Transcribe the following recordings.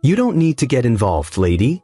"You don't need to get involved, lady.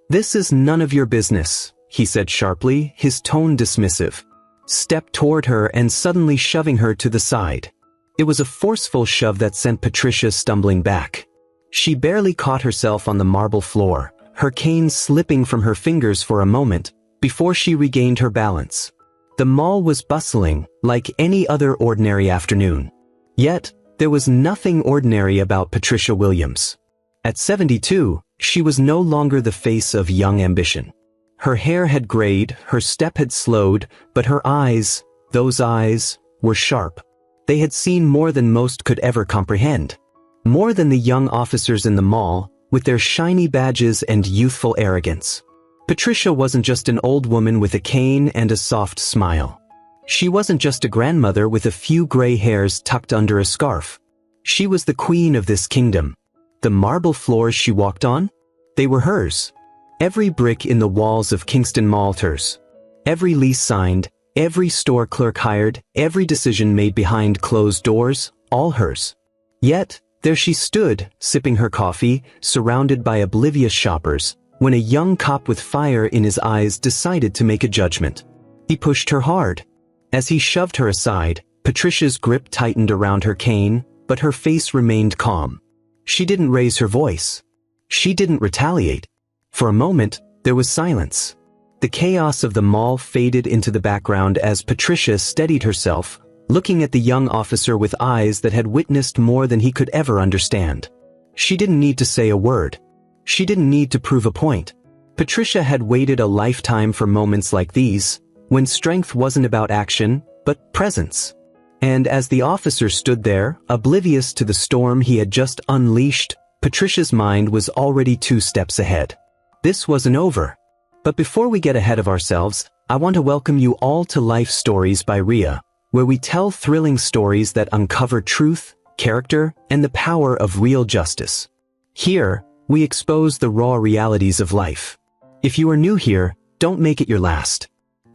This is none of your business," he said sharply, his tone dismissive. Stepped toward her and suddenly shoving her to the side. It was a forceful shove that sent Patricia stumbling back. She barely caught herself on the marble floor, her cane slipping from her fingers for a moment, before she regained her balance. The mall was bustling, like any other ordinary afternoon. Yet, there was nothing ordinary about Patricia Williams. At 72, she was no longer the face of young ambition. Her hair had grayed, her step had slowed, but her eyes, those eyes, were sharp. They had seen more than most could ever comprehend. More than the young officers in the mall, with their shiny badges and youthful arrogance. Patricia wasn't just an old woman with a cane and a soft smile. She wasn't just a grandmother with a few gray hairs tucked under a scarf. She was the queen of this kingdom. The marble floors she walked on? They were hers. Every brick in the walls of Kingston Mall hers. Every lease signed, every store clerk hired, every decision made behind closed doors, all hers. Yet, there she stood, sipping her coffee, surrounded by oblivious shoppers, when a young cop with fire in his eyes decided to make a judgment. He pushed her hard. As he shoved her aside, Patricia's grip tightened around her cane, but her face remained calm. She didn't raise her voice. She didn't retaliate. For a moment, there was silence. The chaos of the mall faded into the background as Patricia steadied herself, looking at the young officer with eyes that had witnessed more than he could ever understand. She didn't need to say a word. She didn't need to prove a point. Patricia had waited a lifetime for moments like these, when strength wasn't about action, but presence. And as the officer stood there, oblivious to the storm he had just unleashed, Patricia's mind was already 2 steps ahead. This wasn't over. But before we get ahead of ourselves, I want to welcome you all to Life Stories by Ria, where we tell thrilling stories that uncover truth, character, and the power of real justice. Here, we expose the raw realities of life. If you are new here, don't make it your last.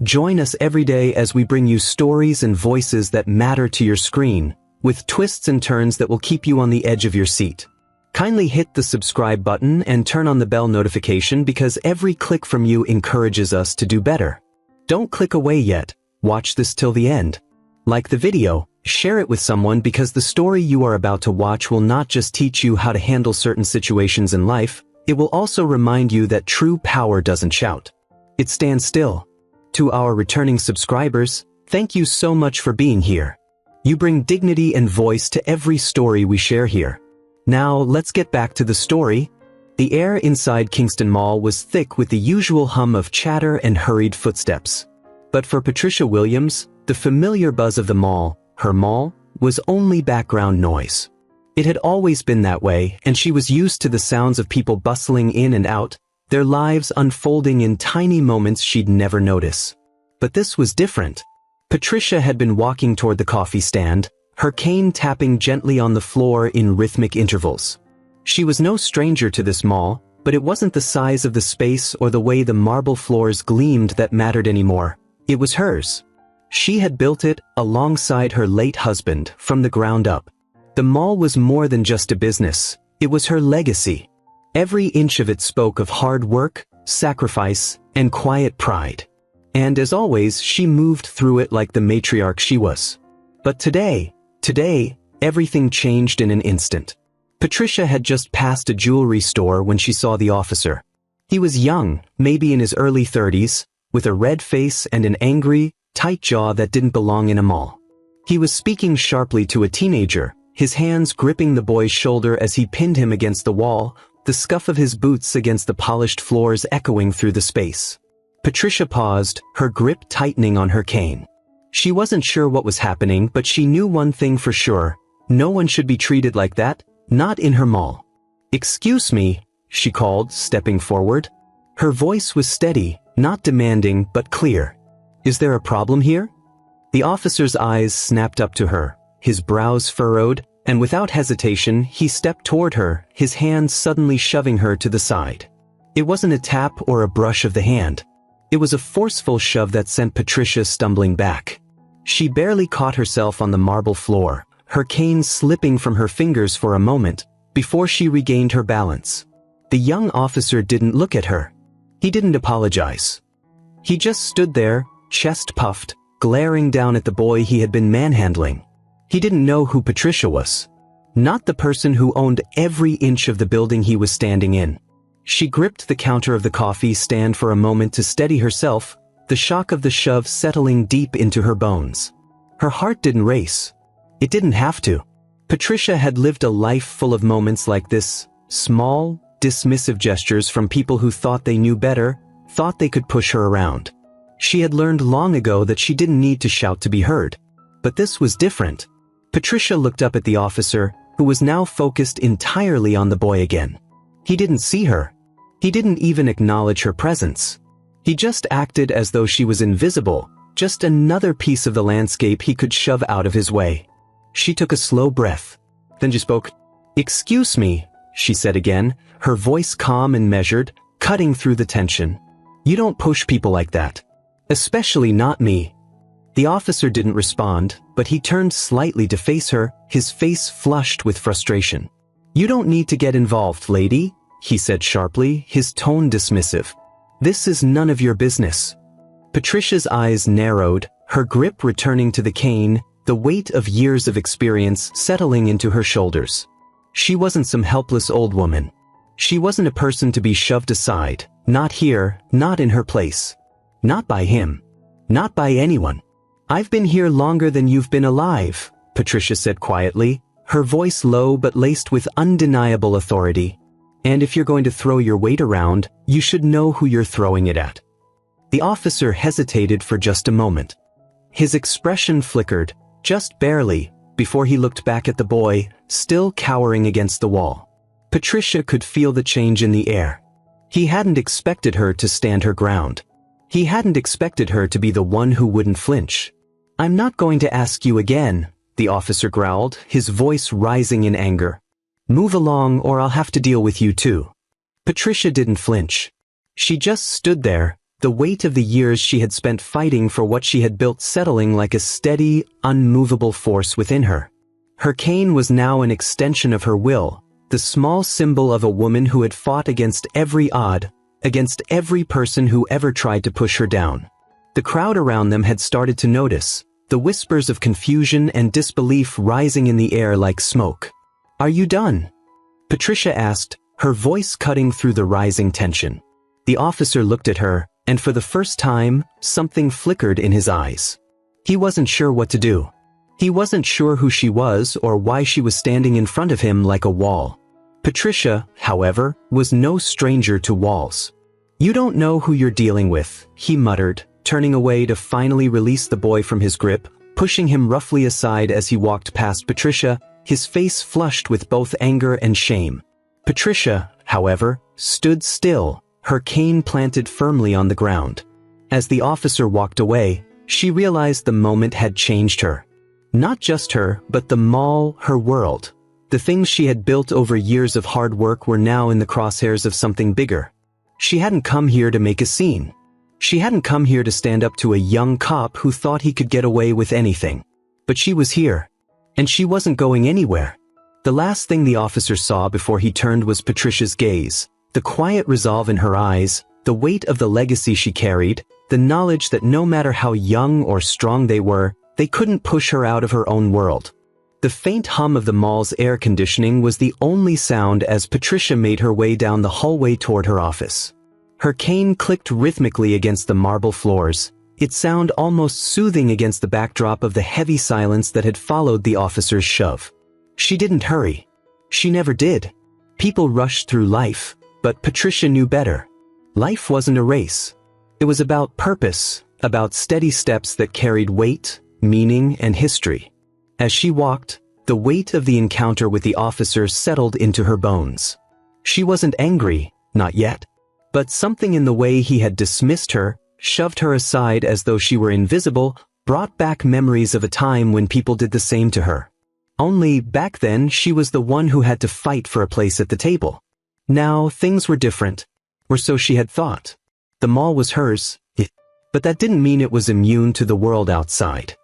Join us every day as we bring you stories and voices that matter to your screen, with twists and turns that will keep you on the edge of your seat. Kindly hit the subscribe button and turn on the bell notification because every click from you encourages us to do better. Don't click away yet. Watch this till the end. Like the video, share it with someone because the story you are about to watch will not just teach you how to handle certain situations in life, it will also remind you that true power doesn't shout. It stands still. To our returning subscribers, thank you so much for being here. You bring dignity and voice to every story we share here. Now, let's get back to the story. The air inside Kingston Mall was thick with the usual hum of chatter and hurried footsteps. But for Patricia Williams, the familiar buzz of the mall, her mall, was only background noise. It had always been that way, and she was used to the sounds of people bustling in and out, their lives unfolding in tiny moments she'd never notice. But this was different. Patricia had been walking toward the coffee stand, her cane tapping gently on the floor in rhythmic intervals. She was no stranger to this mall, but it wasn't the size of the space or the way the marble floors gleamed that mattered anymore. It was hers. She had built it, alongside her late husband, from the ground up. The mall was more than just a business, it was her legacy. Every inch of it spoke of hard work, sacrifice, and quiet pride. And as always, she moved through it like the matriarch she was. But today, everything changed in an instant. Patricia had just passed a jewelry store when she saw the officer. He was young, maybe in his early 30s, with a red face and an angry, tight jaw that didn't belong in a mall. He was speaking sharply to a teenager, his hands gripping the boy's shoulder as he pinned him against the wall, the scuff of his boots against the polished floors echoing through the space. Patricia paused, her grip tightening on her cane. She wasn't sure what was happening, but she knew one thing for sure. No one should be treated like that, not in her mall. "Excuse me," she called, stepping forward. Her voice was steady, not demanding, but clear. "Is there a problem here?" The officer's eyes snapped up to her, his brows furrowed, and without hesitation, he stepped toward her, his hand suddenly shoving her to the side. It wasn't a tap or a brush of the hand. It was a forceful shove that sent Patricia stumbling back. She barely caught herself on the marble floor, her cane slipping from her fingers for a moment, before she regained her balance. The young officer didn't look at her. He didn't apologize. He just stood there, chest puffed, glaring down at the boy he had been manhandling. He didn't know who Patricia was. Not the person who owned every inch of the building he was standing in. She gripped the counter of the coffee stand for a moment to steady herself, the shock of the shove settling deep into her bones. Her heart didn't race. It didn't have to. Patricia had lived a life full of moments like this, small, dismissive gestures from people who thought they knew better, thought they could push her around. She had learned long ago that she didn't need to shout to be heard. But this was different. Patricia looked up at the officer, who was now focused entirely on the boy again. He didn't see her. He didn't even acknowledge her presence. He just acted as though she was invisible, just another piece of the landscape he could shove out of his way. She took a slow breath. Then she spoke. "Excuse me," she said again, her voice calm and measured, cutting through the tension. "You don't push people like that. Especially not me." The officer didn't respond, but he turned slightly to face her, his face flushed with frustration. "You don't need to get involved, lady," he said sharply, his tone dismissive. "This is none of your business." Patricia's eyes narrowed, her grip returning to the cane, the weight of years of experience settling into her shoulders. She wasn't some helpless old woman. She wasn't a person to be shoved aside, not here, not in her place. Not by him. Not by anyone. "I've been here longer than you've been alive," Patricia said quietly, her voice low but laced with undeniable authority. "And if you're going to throw your weight around, you should know who you're throwing it at." The officer hesitated for just a moment. His expression flickered, just barely, before he looked back at the boy, still cowering against the wall. Patricia could feel the change in the air. He hadn't expected her to stand her ground. He hadn't expected her to be the one who wouldn't flinch. "I'm not going to ask you again," the officer growled, his voice rising in anger. "Move along or I'll have to deal with you too." Patricia didn't flinch. She just stood there, the weight of the years she had spent fighting for what she had built settling like a steady, unmovable force within her. Her cane was now an extension of her will, the small symbol of a woman who had fought against every odd, against every person who ever tried to push her down. The crowd around them had started to notice, the whispers of confusion and disbelief rising in the air like smoke. "Are you done?" Patricia asked, her voice cutting through the rising tension. The officer looked at her, and for the first time, something flickered in his eyes. He wasn't sure what to do. He wasn't sure who she was or why she was standing in front of him like a wall. Patricia, however, was no stranger to walls. "You don't know who you're dealing with," he muttered, turning away to finally release the boy from his grip, pushing him roughly aside as he walked past Patricia, his face flushed with both anger and shame. Patricia, however, stood still, her cane planted firmly on the ground. As the officer walked away, she realized the moment had changed her. Not just her, but the mall, her world. The things she had built over years of hard work were now in the crosshairs of something bigger. She hadn't come here to make a scene. She hadn't come here to stand up to a young cop who thought he could get away with anything. But she was here. And she wasn't going anywhere. The last thing the officer saw before he turned was Patricia's gaze, the quiet resolve in her eyes, the weight of the legacy she carried, the knowledge that no matter how young or strong they were, they couldn't push her out of her own world. The faint hum of the mall's air conditioning was the only sound as Patricia made her way down the hallway toward her office. Her cane clicked rhythmically against the marble floors, its sound almost soothing against the backdrop of the heavy silence that had followed the officer's shove. She didn't hurry. She never did. People rushed through life, but Patricia knew better. Life wasn't a race. It was about purpose, about steady steps that carried weight, meaning, and history. As she walked, the weight of the encounter with the officer settled into her bones. She wasn't angry, not yet. But something in the way he had dismissed her, shoved her aside as though she were invisible, brought back memories of a time when people did the same to her. Only back then she was the one who had to fight for a place at the table. Now things were different, or so she had thought. The mall was hers, but that didn't mean it was immune to the world outside.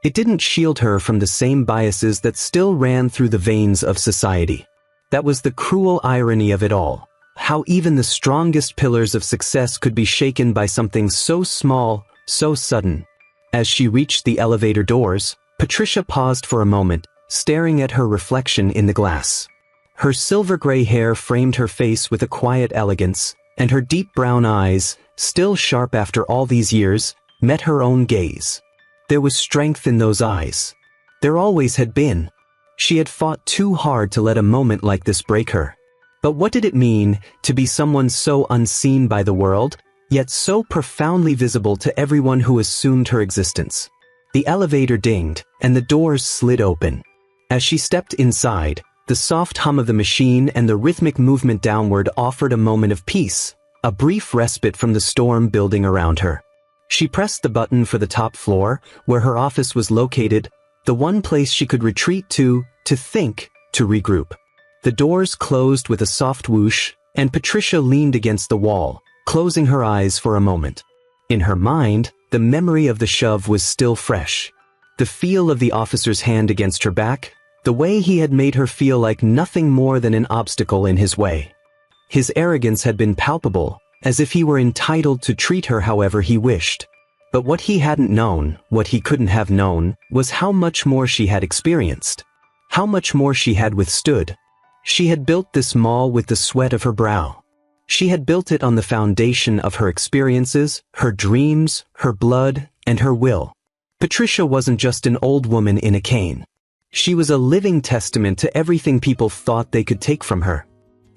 It didn't shield her from the same biases that still ran through the veins of society. That was the cruel irony of it all. how even the strongest pillars of success could be shaken by something so small, so sudden. As she reached the elevator doors, Patricia paused for a moment, staring at her reflection in the glass. Her silver-gray hair framed her face with a quiet elegance, and her deep brown eyes, still sharp after all these years, met her own gaze. There was strength in those eyes. There always had been. She had fought too hard to let a moment like this break her. But what did it mean to be someone so unseen by the world, yet so profoundly visible to everyone who assumed her existence? The elevator dinged, and the doors slid open. As she stepped inside, the soft hum of the machine and the rhythmic movement downward offered a moment of peace, a brief respite from the storm building around her. She pressed the button for the top floor, where her office was located, the one place she could retreat to think, to regroup. The doors closed with a soft whoosh, and Patricia leaned against the wall, closing her eyes for a moment. In her mind, the memory of the shove was still fresh. The feel of the officer's hand against her back, the way he had made her feel like nothing more than an obstacle in his way. His arrogance had been palpable, as if he were entitled to treat her however he wished. But what he hadn't known, what he couldn't have known, was how much more she had experienced. How much more she had withstood. She had built this mall with the sweat of her brow. She had built it on the foundation of her experiences, her dreams, her blood, and her will. Patricia wasn't just an old woman in a cane. She was a living testament to everything people thought they could take from her.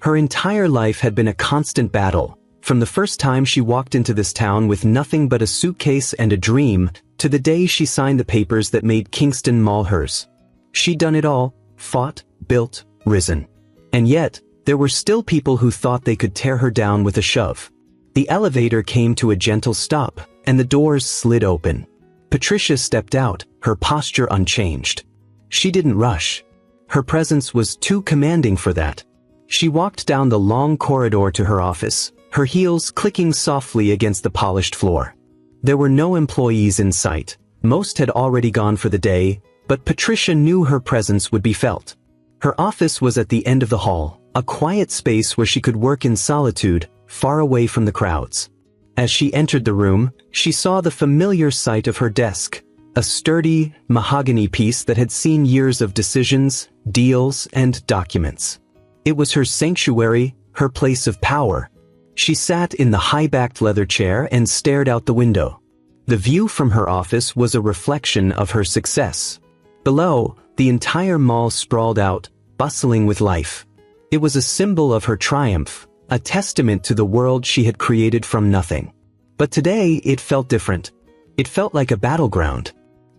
Her entire life had been a constant battle, from the first time she walked into this town with nothing but a suitcase and a dream, to the day she signed the papers that made Kingston Mall hers. She'd done it all, fought, built, risen. And yet, there were still people who thought they could tear her down with a shove. The elevator came to a gentle stop, and the doors slid open. Patricia stepped out, her posture unchanged. She didn't rush. Her presence was too commanding for that. She walked down the long corridor to her office, her heels clicking softly against the polished floor. There were no employees in sight. Most had already gone for the day, but Patricia knew her presence would be felt. Her office was at the end of the hall, a quiet space where she could work in solitude, far away from the crowds. As she entered the room, she saw the familiar sight of her desk, a sturdy, mahogany piece that had seen years of decisions, deals, and documents. It was her sanctuary, her place of power. She sat in the high-backed leather chair and stared out the window. The view from her office was a reflection of her success. Below, the entire mall sprawled out, bustling with life. It was a symbol of her triumph, a testament to the world she had created from nothing. But today, it felt different. It felt like a battleground.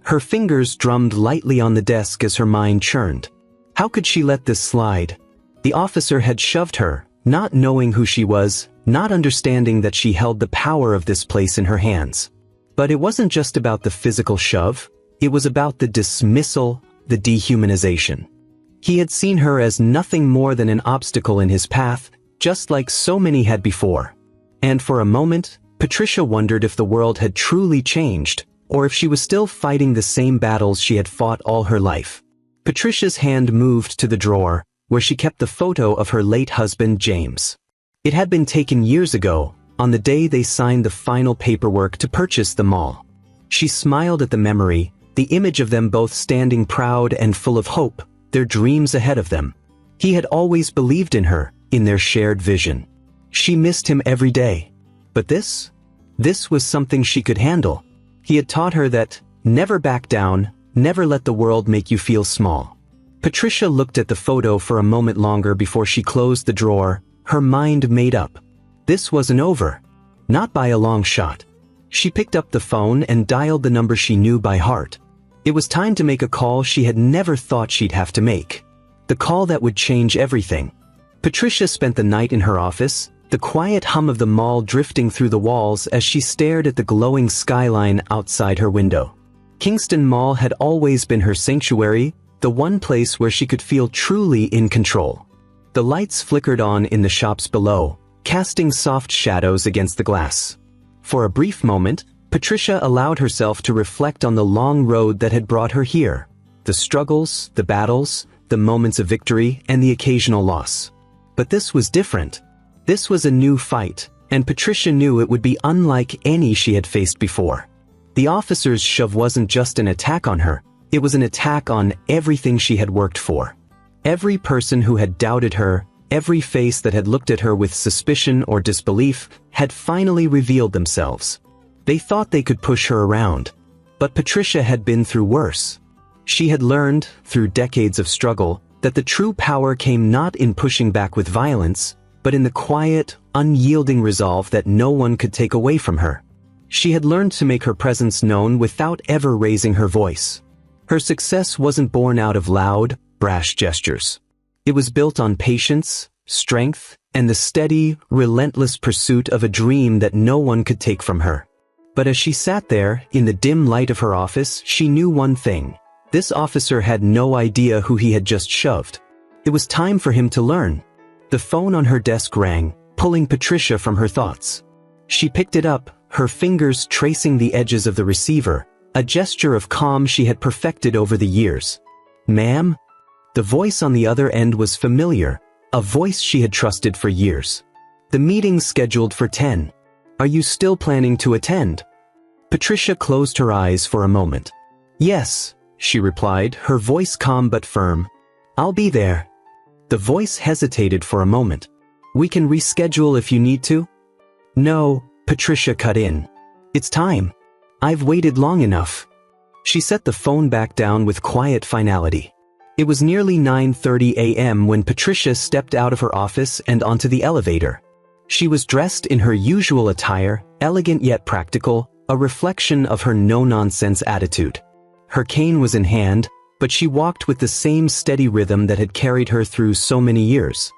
Her fingers drummed lightly on the desk as her mind churned. How could she let this slide? The officer had shoved her, not knowing who she was, not understanding that she held the power of this place in her hands. But it wasn't just about the physical shove, it was about the dismissal, the dehumanization. He had seen her as nothing more than an obstacle in his path, just like so many had before. And for a moment, Patricia wondered if the world had truly changed, or if she was still fighting the same battles she had fought all her life. Patricia's hand moved to the drawer, where she kept the photo of her late husband, James. It had been taken years ago, on the day they signed the final paperwork to purchase the mall. She smiled at the memory, the image of them both standing proud and full of hope, their dreams ahead of them. He had always believed in her, in their shared vision. She missed him every day. But this was something she could handle. He had taught her that, never back down, never let the world make you feel small. Patricia looked at the photo for a moment longer before she closed the drawer, her mind made up. This wasn't over. Not by a long shot. She picked up the phone and dialed the number she knew by heart. It was time to make a call she had never thought she'd have to make. The call that would change everything. Patricia spent the night in her office, the quiet hum of the mall drifting through the walls as she stared at the glowing skyline outside her window. Kingston Mall had always been her sanctuary, the one place where she could feel truly in control. The lights flickered on in the shops below, casting soft shadows against the glass. For a brief moment, Patricia allowed herself to reflect on the long road that had brought her here. The struggles, the battles, the moments of victory, and the occasional loss. But this was different. This was a new fight, and Patricia knew it would be unlike any she had faced before. The officer's shove wasn't just an attack on her, it was an attack on everything she had worked for. Every person who had doubted her, every face that had looked at her with suspicion or disbelief, had finally revealed themselves. They thought they could push her around. But Patricia had been through worse. She had learned, through decades of struggle, that the true power came not in pushing back with violence, but in the quiet, unyielding resolve that no one could take away from her. She had learned to make her presence known without ever raising her voice. Her success wasn't born out of loud, brash gestures. It was built on patience, strength, and the steady, relentless pursuit of a dream that no one could take from her. But as she sat there, in the dim light of her office, she knew one thing. This officer had no idea who he had just shoved. It was time for him to learn. The phone on her desk rang, pulling Patricia from her thoughts. She picked it up, her fingers tracing the edges of the receiver, a gesture of calm she had perfected over the years. "Ma'am?" The voice on the other end was familiar, a voice she had trusted for years. "The meeting's scheduled for 10. Are you still planning to attend?" Patricia closed her eyes for a moment. "Yes," she replied, her voice calm but firm. "I'll be there." The voice hesitated for a moment. "We can reschedule if you need to?" "No," Patricia cut in. "It's time. I've waited long enough." She set the phone back down with quiet finality. It was nearly 9:30 a.m. when Patricia stepped out of her office and onto the elevator. She was dressed in her usual attire, elegant yet practical, a reflection of her no-nonsense attitude. Her cane was in hand, but she walked with the same steady rhythm that had carried her through so many years.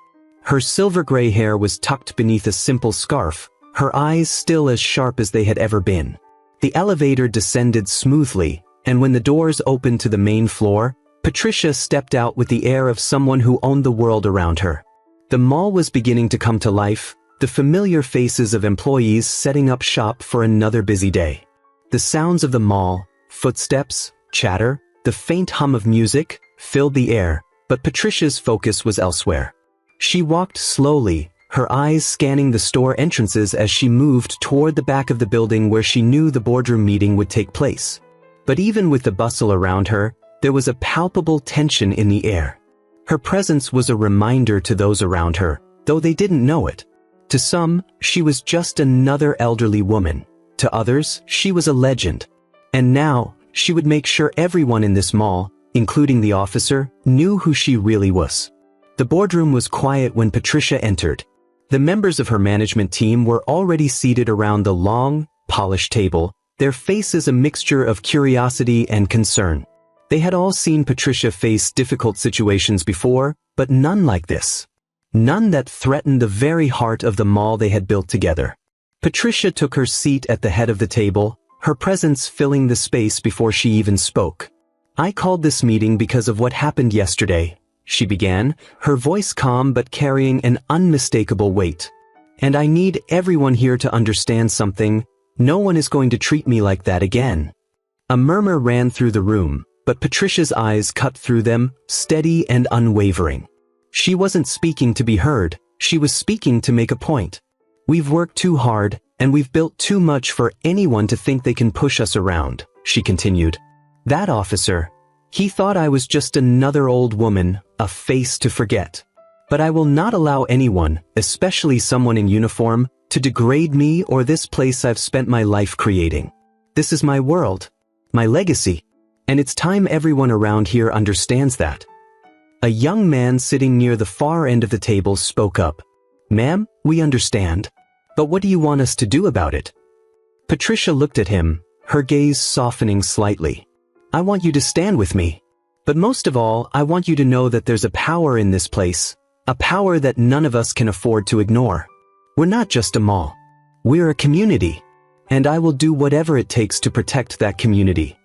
Her silver-gray hair was tucked beneath a simple scarf, her eyes still as sharp as they had ever been. The elevator descended smoothly, and when the doors opened to the main floor, Patricia stepped out with the air of someone who owned the world around her. The mall was beginning to come to life, the familiar faces of employees setting up shop for another busy day. The sounds of the mall, footsteps, chatter, the faint hum of music, filled the air, but Patricia's focus was elsewhere. She walked slowly, her eyes scanning the store entrances as she moved toward the back of the building where she knew the boardroom meeting would take place. But even with the bustle around her, there was a palpable tension in the air. Her presence was a reminder to those around her, though they didn't know it. To some, she was just another elderly woman. To others, she was a legend. And now, she would make sure everyone in this mall, including the officer, knew who she really was. The boardroom was quiet when Patricia entered. The members of her management team were already seated around the long, polished table, their faces a mixture of curiosity and concern. They had all seen Patricia face difficult situations before, but none like this. None that threatened the very heart of the mall they had built together. Patricia took her seat at the head of the table, her presence filling the space before she even spoke. "I called this meeting because of what happened yesterday," she began, her voice calm but carrying an unmistakable weight. "And I need everyone here to understand something. No one is going to treat me like that again." A murmur ran through the room, but Patricia's eyes cut through them, steady and unwavering. She wasn't speaking to be heard, she was speaking to make a point. "We've worked too hard, and we've built too much for anyone to think they can push us around," she continued. "That officer, he thought I was just another old woman, a face to forget. But I will not allow anyone, especially someone in uniform, to degrade me or this place I've spent my life creating. This is my world, my legacy, and it's time everyone around here understands that." A young man sitting near the far end of the table spoke up. "Ma'am, we understand. But what do you want us to do about it?" Patricia looked at him, her gaze softening slightly. "I want you to stand with me. But most of all, I want you to know that there's a power in this place, a power that none of us can afford to ignore. We're not just a mall. We're a community. And I will do whatever it takes to protect that community."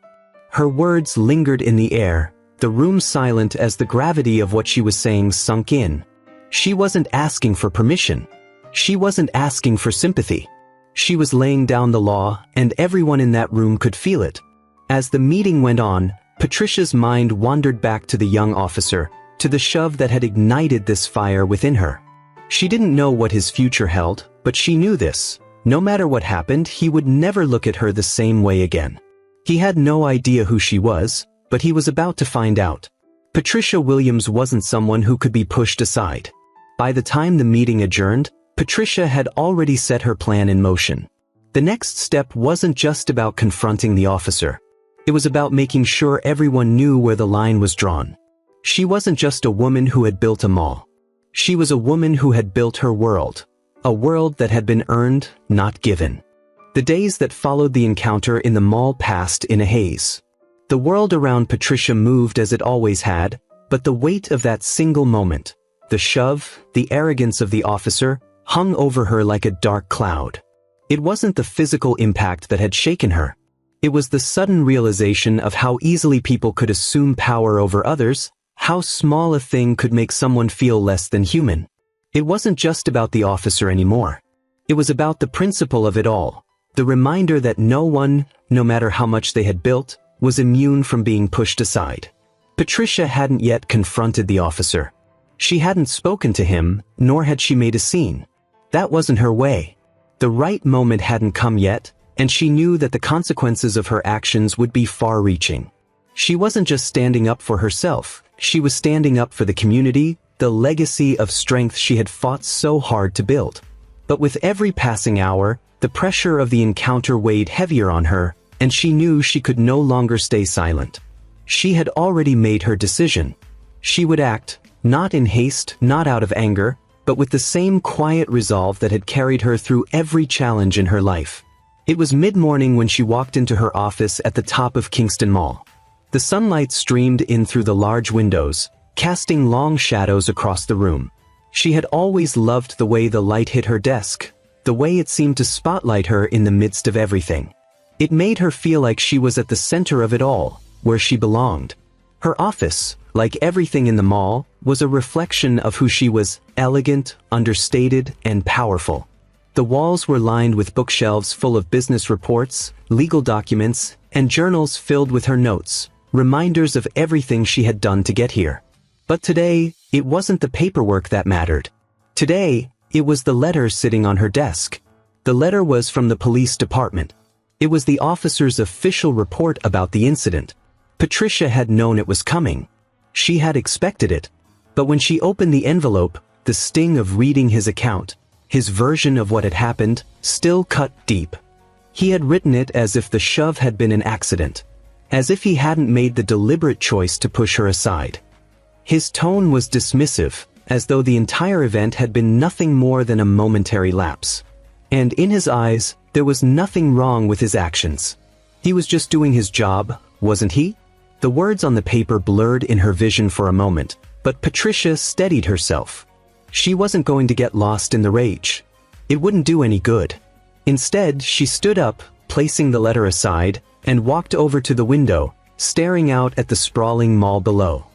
Her words lingered in the air, the room silent as the gravity of what she was saying sunk in. She wasn't asking for permission. She wasn't asking for sympathy. She was laying down the law, and everyone in that room could feel it. As the meeting went on, Patricia's mind wandered back to the young officer, to the shove that had ignited this fire within her. She didn't know what his future held, but she knew this. No matter what happened, he would never look at her the same way again. He had no idea who she was, but he was about to find out. Patricia Williams wasn't someone who could be pushed aside. By the time the meeting adjourned, Patricia had already set her plan in motion. The next step wasn't just about confronting the officer. It was about making sure everyone knew where the line was drawn. She wasn't just a woman who had built a mall. She was a woman who had built her world. A world that had been earned, not given. The days that followed the encounter in the mall passed in a haze. The world around Patricia moved as it always had, but the weight of that single moment, the shove, the arrogance of the officer, hung over her like a dark cloud. It wasn't the physical impact that had shaken her. It was the sudden realization of how easily people could assume power over others, how small a thing could make someone feel less than human. It wasn't just about the officer anymore. It was about the principle of it all, the reminder that no one, no matter how much they had built, was immune from being pushed aside. Patricia hadn't yet confronted the officer. She hadn't spoken to him, nor had she made a scene. That wasn't her way. The right moment hadn't come yet, and she knew that the consequences of her actions would be far-reaching. She wasn't just standing up for herself, she was standing up for the community, the legacy of strength she had fought so hard to build. But with every passing hour, the pressure of the encounter weighed heavier on her, and she knew she could no longer stay silent. She had already made her decision. She would act, not in haste, not out of anger, but with the same quiet resolve that had carried her through every challenge in her life. It was mid-morning when she walked into her office at the top of Kingston Mall. The sunlight streamed in through the large windows, casting long shadows across the room. She had always loved the way the light hit her desk, the way it seemed to spotlight her in the midst of everything. It made her feel like she was at the center of it all, where she belonged. Her office, like everything in the mall, was a reflection of who she was: elegant, understated, and powerful. The walls were lined with bookshelves full of business reports, legal documents, and journals filled with her notes, reminders of everything she had done to get here. But today, it wasn't the paperwork that mattered. Today, it was the letter sitting on her desk. The letter was from the police department. It was the officer's official report about the incident. Patricia had known it was coming. She had expected it. But when she opened the envelope, the sting of reading his account, his version of what had happened, still cut deep. He had written it as if the shove had been an accident, as if he hadn't made the deliberate choice to push her aside. His tone was dismissive, as though the entire event had been nothing more than a momentary lapse. And in his eyes, there was nothing wrong with his actions. He was just doing his job, wasn't he? The words on the paper blurred in her vision for a moment, but Patricia steadied herself. She wasn't going to get lost in the rage. It wouldn't do any good. Instead, she stood up, placing the letter aside, and walked over to the window, staring out at the sprawling mall below.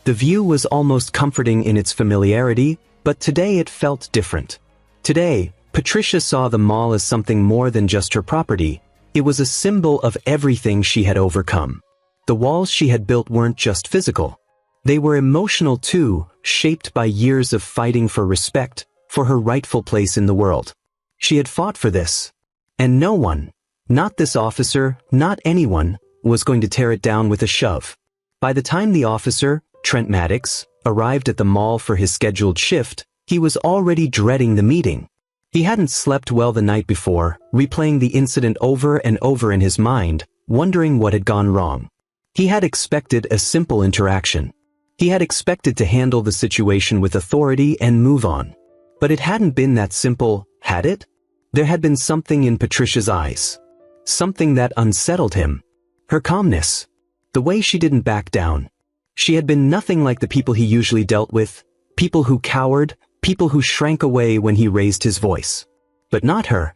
The view was almost comforting in its familiarity, but today it felt different. Today, Patricia saw the mall as something more than just her property. It was a symbol of everything she had overcome. The walls she had built weren't just physical. They were emotional too, shaped by years of fighting for respect, for her rightful place in the world. She had fought for this. And no one, not this officer, not anyone, was going to tear it down with a shove. By the time the officer, Trent Maddox, arrived at the mall for his scheduled shift, he was already dreading the meeting. He hadn't slept well the night before, replaying the incident over and over in his mind, wondering what had gone wrong. He had expected a simple interaction. He had expected to handle the situation with authority and move on. But it hadn't been that simple, had it? There had been something in Patricia's eyes. Something that unsettled him. Her calmness. The way she didn't back down. She had been nothing like the people he usually dealt with, people who cowered, people who shrank away when he raised his voice. But not her.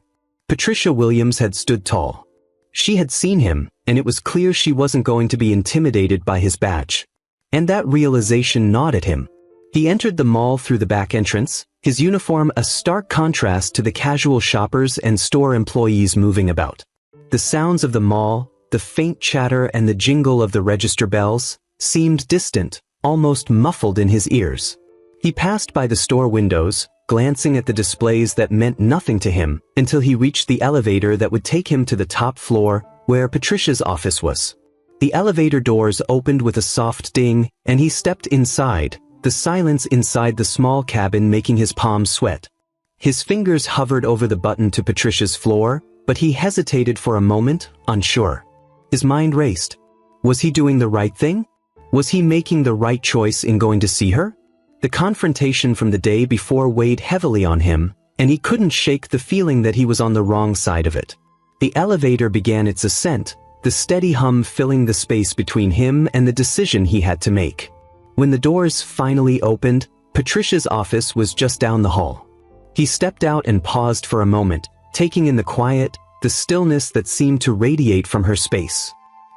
Patricia Williams had stood tall. She had seen him, and it was clear she wasn't going to be intimidated by his badge. And that realization gnawed at him. He entered the mall through the back entrance, his uniform a stark contrast to the casual shoppers and store employees moving about. The sounds of the mall, the faint chatter and the jingle of the register bells, seemed distant, almost muffled in his ears. He passed by the store windows, glancing at the displays that meant nothing to him until he reached the elevator that would take him to the top floor where Patricia's office was. The elevator doors opened with a soft ding, and he stepped inside, the silence inside the small cabin making his palms sweat. His fingers hovered over the button to Patricia's floor, but he hesitated for a moment, unsure. His mind raced. Was he doing the right thing? Was he making the right choice in going to see her? The confrontation from the day before weighed heavily on him, and he couldn't shake the feeling that he was on the wrong side of it. The elevator began its ascent, the steady hum filling the space between him and the decision he had to make. When the doors finally opened, Patricia's office was just down the hall. He stepped out and paused for a moment, taking in the quiet, the stillness that seemed to radiate from her space.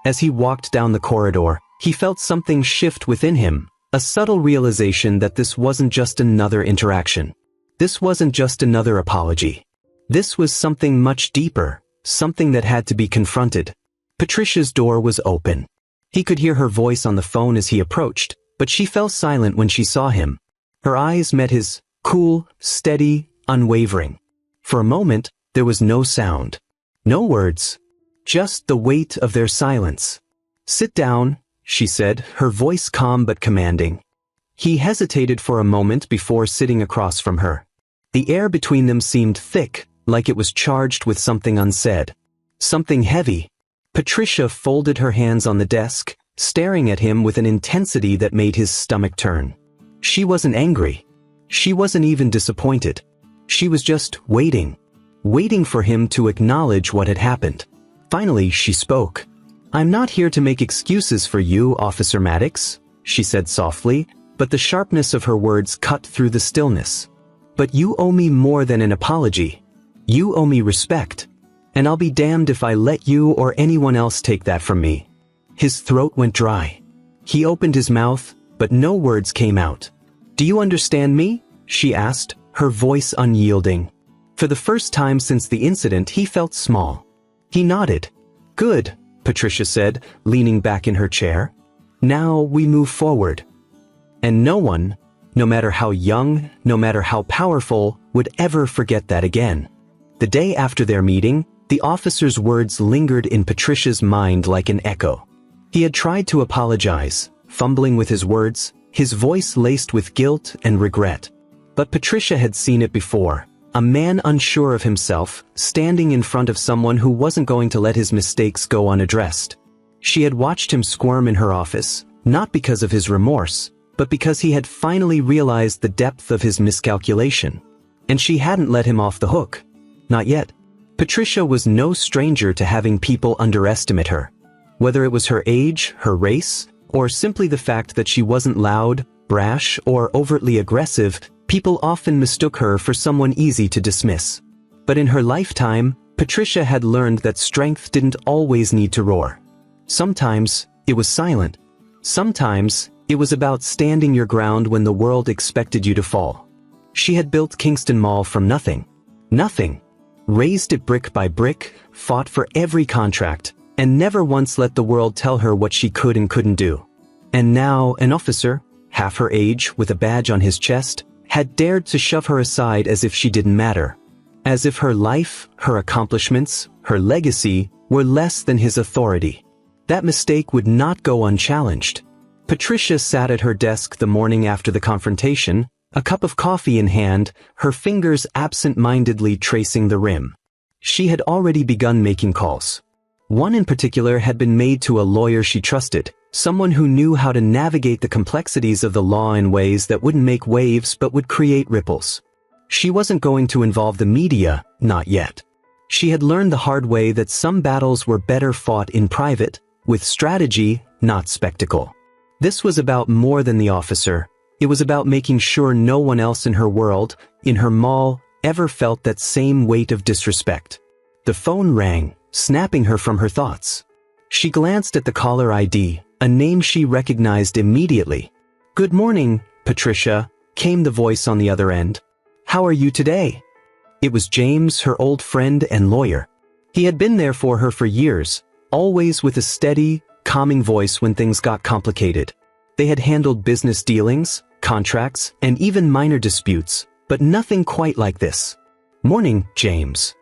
As he walked down the corridor, he felt something shift within him, a subtle realization that this wasn't just another interaction. This wasn't just another apology. This was something much deeper, something that had to be confronted. Patricia's door was open. He could hear her voice on the phone as he approached, but she fell silent when she saw him. Her eyes met his, cool, steady, unwavering. For a moment, there was no sound. No words. Just the weight of their silence. "Sit down," she said, her voice calm but commanding. He hesitated for a moment before sitting across from her. The air between them seemed thick, like it was charged with something unsaid. Something heavy. Patricia folded her hands on the desk, staring at him with an intensity that made his stomach turn. She wasn't angry. She wasn't even disappointed. She was just waiting. Waiting for him to acknowledge what had happened. Finally, she spoke. "I'm not here to make excuses for you, Officer Maddox," she said softly, but the sharpness of her words cut through the stillness. "But you owe me more than an apology. You owe me respect. And I'll be damned if I let you or anyone else take that from me." His throat went dry. He opened his mouth, but no words came out. "Do you understand me?" she asked, her voice unyielding. For the first time since the incident, he felt small. He nodded. "Good," Patricia said, leaning back in her chair. "Now we move forward." And no one, no matter how young, no matter how powerful, would ever forget that again. The day after their meeting, the officer's words lingered in Patricia's mind like an echo. He had tried to apologize, fumbling with his words, his voice laced with guilt and regret. But Patricia had seen it before, a man unsure of himself, standing in front of someone who wasn't going to let his mistakes go unaddressed. She had watched him squirm in her office, not because of his remorse, but because he had finally realized the depth of his miscalculation. And she hadn't let him off the hook. Not yet. Patricia was no stranger to having people underestimate her. Whether it was her age, her race, or simply the fact that she wasn't loud, brash, or overtly aggressive, people often mistook her for someone easy to dismiss. But in her lifetime, Patricia had learned that strength didn't always need to roar. Sometimes, it was silent. Sometimes, it was about standing your ground when the world expected you to fall. She had built Kingston Mall from nothing. Nothing. Raised it brick by brick, fought for every contract, and never once let the world tell her what she could and couldn't do. And now, an officer, half her age, with a badge on his chest, had dared to shove her aside as if she didn't matter. As if her life, her accomplishments, her legacy, were less than his authority. That mistake would not go unchallenged. Patricia sat at her desk the morning after the confrontation, a cup of coffee in hand, her fingers absent-mindedly tracing the rim. She had already begun making calls. One in particular had been made to a lawyer she trusted, someone who knew how to navigate the complexities of the law in ways that wouldn't make waves but would create ripples. She wasn't going to involve the media, not yet. She had learned the hard way that some battles were better fought in private, with strategy, not spectacle. This was about more than the officer. It was about making sure no one else in her world, in her mall, ever felt that same weight of disrespect. The phone rang, snapping her from her thoughts. She glanced at the caller ID, a name she recognized immediately. "Good morning, Patricia," came the voice on the other end. "How are you today?" It was James, her old friend and lawyer. He had been there for her for years, always with a steady, calming voice when things got complicated. They had handled business dealings, contracts, and even minor disputes, but nothing quite like this. "Morning, James."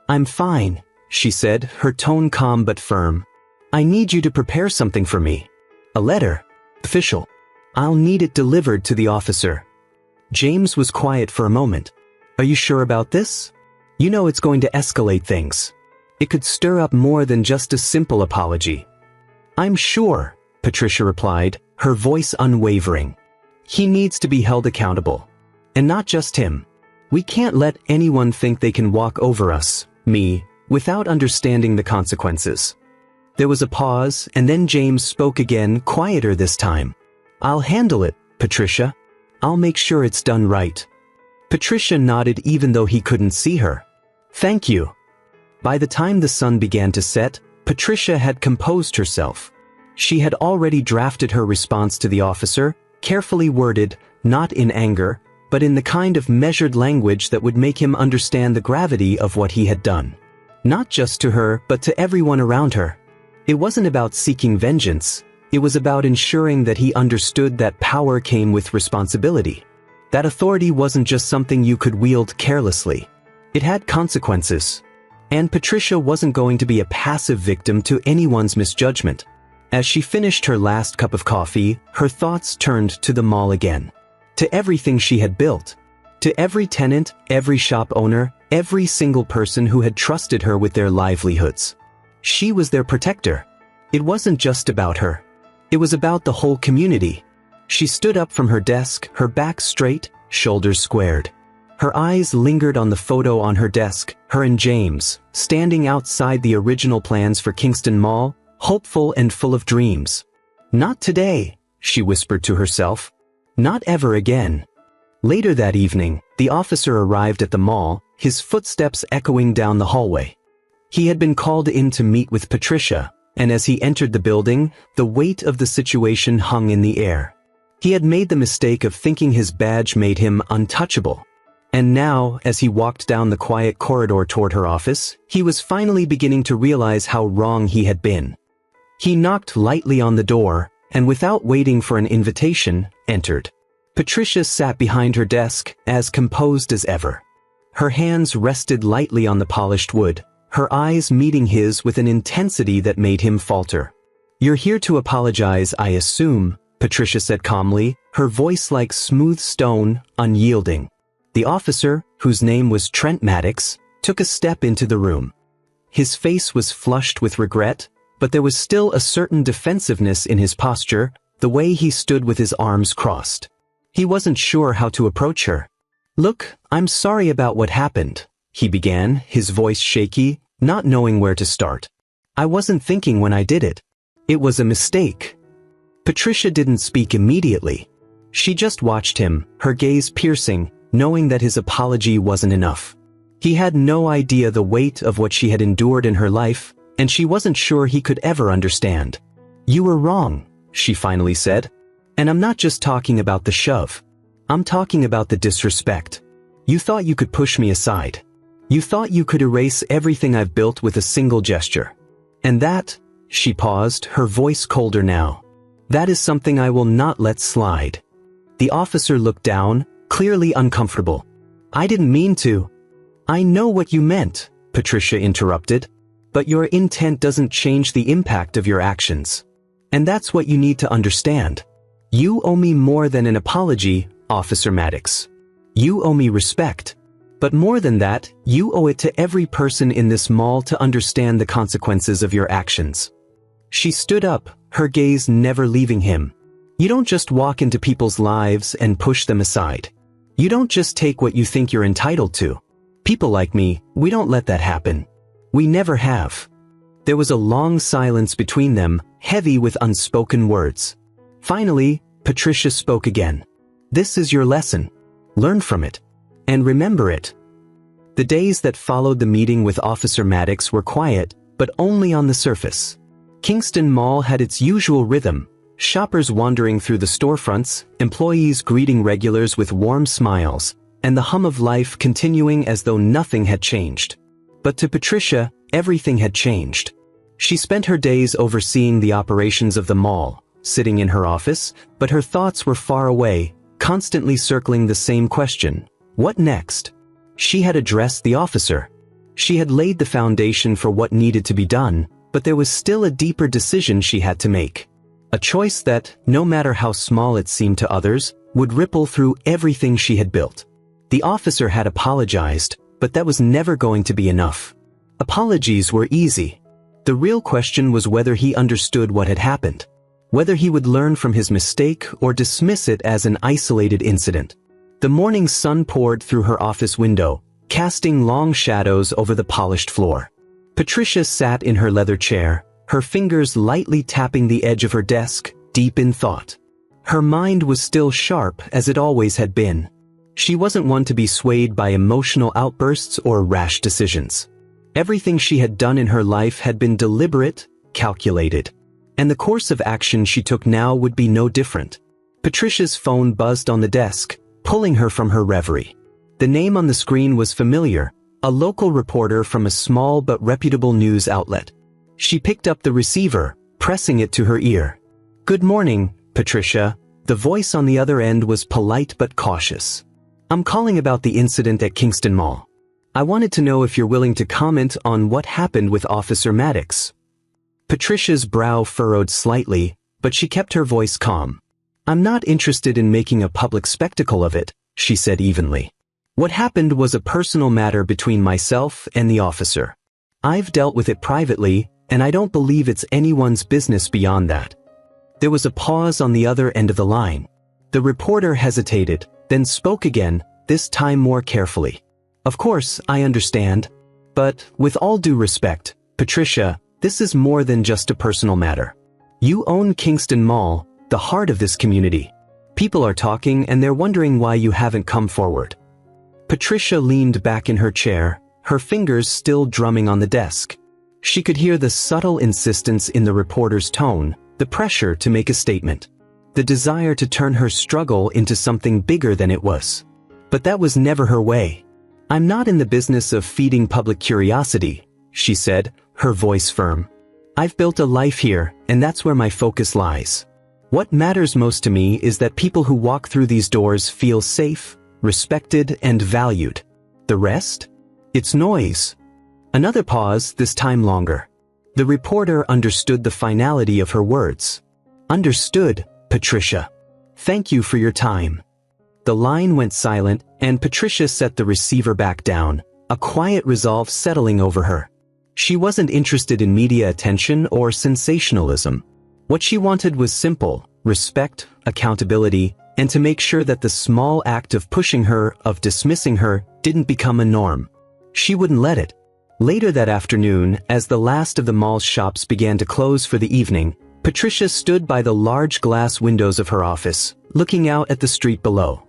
"I'm fine," she said, her tone calm but firm. "I need you to prepare something for me. A letter. Official. I'll need it delivered to the officer." James was quiet for a moment. "Are you sure about this? You know it's going to escalate things. It could stir up more than just a simple apology." "I'm sure," Patricia replied, her voice unwavering. "He needs to be held accountable. And not just him. We can't let anyone think they can walk over us, me, without understanding the consequences." There was a pause, and then James spoke again, quieter this time. "I'll handle it, Patricia. I'll make sure it's done right." Patricia nodded even though he couldn't see her. "Thank you." By the time the sun began to set, Patricia had composed herself. She had already drafted her response to the officer, carefully worded, not in anger, but in the kind of measured language that would make him understand the gravity of what he had done. Not just to her, but to everyone around her. It wasn't about seeking vengeance. It was about ensuring that he understood that power came with responsibility. That authority wasn't just something you could wield carelessly. It had consequences. And Patricia wasn't going to be a passive victim to anyone's misjudgment. As she finished her last cup of coffee, her thoughts turned to the mall again. To everything she had built. To every tenant, every shop owner, every single person who had trusted her with their livelihoods. She was their protector. It wasn't just about her. It was about the whole community. She stood up from her desk, her back straight, shoulders squared. Her eyes lingered on the photo on her desk, her and James, standing outside the original plans for Kingston Mall, hopeful and full of dreams. "Not today," she whispered to herself. "Not ever again." Later that evening, the officer arrived at the mall, his footsteps echoing down the hallway. He had been called in to meet with Patricia, and as he entered the building, the weight of the situation hung in the air. He had made the mistake of thinking his badge made him untouchable. And now, as he walked down the quiet corridor toward her office, he was finally beginning to realize how wrong he had been. He knocked lightly on the door, and without waiting for an invitation, entered. Patricia sat behind her desk, as composed as ever. Her hands rested lightly on the polished wood, her eyes meeting his with an intensity that made him falter. "You're here to apologize, I assume," Patricia said calmly, her voice like smooth stone, unyielding. The officer, whose name was Trent Maddox, took a step into the room. His face was flushed with regret, but there was still a certain defensiveness in his posture, the way he stood with his arms crossed. He wasn't sure how to approach her. "Look, I'm sorry about what happened," he began, his voice shaky, not knowing where to start. "I wasn't thinking when I did it. It was a mistake." Patricia didn't speak immediately. She just watched him, her gaze piercing, knowing that his apology wasn't enough. He had no idea the weight of what she had endured in her life, and she wasn't sure he could ever understand. "You were wrong," she finally said. "And I'm not just talking about the shove. I'm talking about the disrespect. You thought you could push me aside. You thought you could erase everything I've built with a single gesture. And that," she paused, her voice colder now, "that is something I will not let slide." The officer looked down, clearly uncomfortable. "I didn't mean to." "I know what you meant," Patricia interrupted. "But your intent doesn't change the impact of your actions. And that's what you need to understand. You owe me more than an apology, Officer Maddox. You owe me respect. But more than that, you owe it to every person in this mall to understand the consequences of your actions." She stood up, her gaze never leaving him. "You don't just walk into people's lives and push them aside. You don't just take what you think you're entitled to. People like me, we don't let that happen. We never have." There was a long silence between them, heavy with unspoken words. Finally, Patricia spoke again. "This is your lesson. Learn from it. And remember it." The days that followed the meeting with Officer Maddox were quiet, but only on the surface. Kingston Mall had its usual rhythm, shoppers wandering through the storefronts, employees greeting regulars with warm smiles, and the hum of life continuing as though nothing had changed. But to Patricia, everything had changed. She spent her days overseeing the operations of the mall, sitting in her office, but her thoughts were far away, constantly circling the same question: What next? She had addressed the officer. She had laid the foundation for what needed to be done, but there was still a deeper decision she had to make. A choice that, no matter how small it seemed to others, would ripple through everything she had built. The officer had apologized, but that was never going to be enough. Apologies were easy. The real question was whether he understood what had happened. Whether he would learn from his mistake or dismiss it as an isolated incident. The morning sun poured through her office window, casting long shadows over the polished floor. Patricia sat in her leather chair, her fingers lightly tapping the edge of her desk, deep in thought. Her mind was still sharp as it always had been. She wasn't one to be swayed by emotional outbursts or rash decisions. Everything she had done in her life had been deliberate, calculated. And the course of action she took now would be no different. Patricia's phone buzzed on the desk, pulling her from her reverie. The name on the screen was familiar, a local reporter from a small but reputable news outlet. She picked up the receiver, pressing it to her ear. "Good morning, Patricia." The voice on the other end was polite but cautious. "I'm calling about the incident at Kingston Mall. I wanted to know if you're willing to comment on what happened with Officer Maddox." Patricia's brow furrowed slightly, but she kept her voice calm. "I'm not interested in making a public spectacle of it," she said evenly. "What happened was a personal matter between myself and the officer. I've dealt with it privately, and I don't believe it's anyone's business beyond that." There was a pause on the other end of the line. The reporter hesitated, then spoke again, this time more carefully. "Of course, I understand. But, with all due respect, Patricia, this is more than just a personal matter. You own Kingston Mall, the heart of this community. People are talking and they're wondering why you haven't come forward." Patricia leaned back in her chair, her fingers still drumming on the desk. She could hear the subtle insistence in the reporter's tone, the pressure to make a statement. The desire to turn her struggle into something bigger than it was. But that was never her way. "I'm not in the business of feeding public curiosity," she said, her voice firm. "I've built a life here, and that's where my focus lies. What matters most to me is that people who walk through these doors feel safe, respected, and valued. The rest? It's noise." Another pause, this time longer. The reporter understood the finality of her words. "Understood, Patricia. Thank you for your time." The line went silent, and Patricia set the receiver back down, a quiet resolve settling over her. She wasn't interested in media attention or sensationalism. What she wanted was simple: respect, accountability, and to make sure that the small act of pushing her, of dismissing her, didn't become a norm. She wouldn't let it. Later that afternoon, as the last of the mall's shops began to close for the evening, Patricia stood by the large glass windows of her office, looking out at the street below.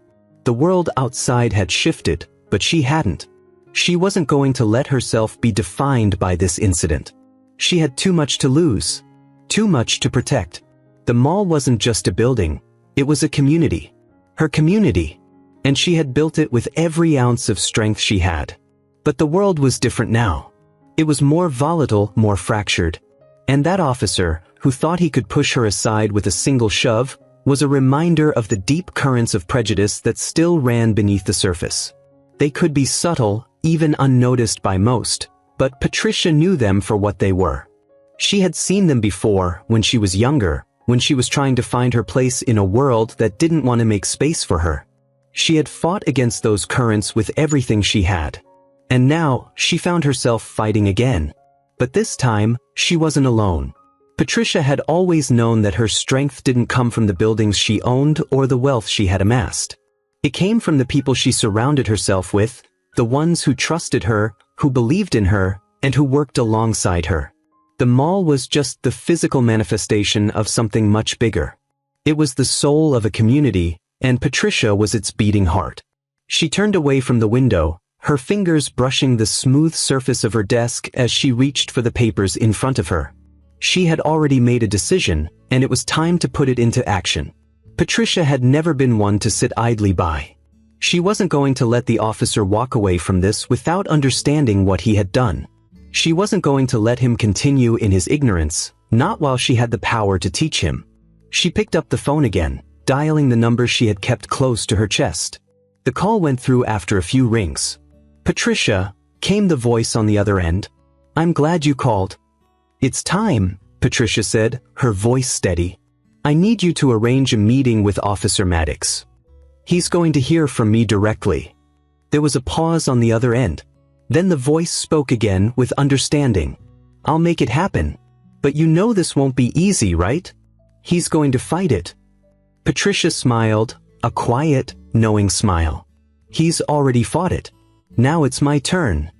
The world outside had shifted, but she hadn't. She wasn't going to let herself be defined by this incident. She had too much to lose. Too much to protect. The mall wasn't just a building, it was a community. Her community. And she had built it with every ounce of strength she had. But the world was different now. It was more volatile, more fractured. And that officer, who thought he could push her aside with a single shove, was a reminder of the deep currents of prejudice that still ran beneath the surface. They could be subtle, even unnoticed by most, but Patricia knew them for what they were. She had seen them before, when she was younger, when she was trying to find her place in a world that didn't want to make space for her. She had fought against those currents with everything she had. And now, she found herself fighting again. But this time, she wasn't alone. Patricia had always known that her strength didn't come from the buildings she owned or the wealth she had amassed. It came from the people she surrounded herself with, the ones who trusted her, who believed in her, and who worked alongside her. The mall was just the physical manifestation of something much bigger. It was the soul of a community, and Patricia was its beating heart. She turned away from the window, her fingers brushing the smooth surface of her desk as she reached for the papers in front of her. She had already made a decision, and it was time to put it into action. Patricia had never been one to sit idly by. She wasn't going to let the officer walk away from this without understanding what he had done. She wasn't going to let him continue in his ignorance, not while she had the power to teach him. She picked up the phone again, dialing the number she had kept close to her chest. The call went through after a few rings. "Patricia," came the voice on the other end. "I'm glad you called." "It's time," Patricia said, her voice steady. "I need you to arrange a meeting with Officer Maddox. He's going to hear from me directly." There was a pause on the other end. Then the voice spoke again with understanding. "I'll make it happen. But you know this won't be easy, right? He's going to fight it." Patricia smiled, a quiet, knowing smile. "He's already fought it. Now it's my turn."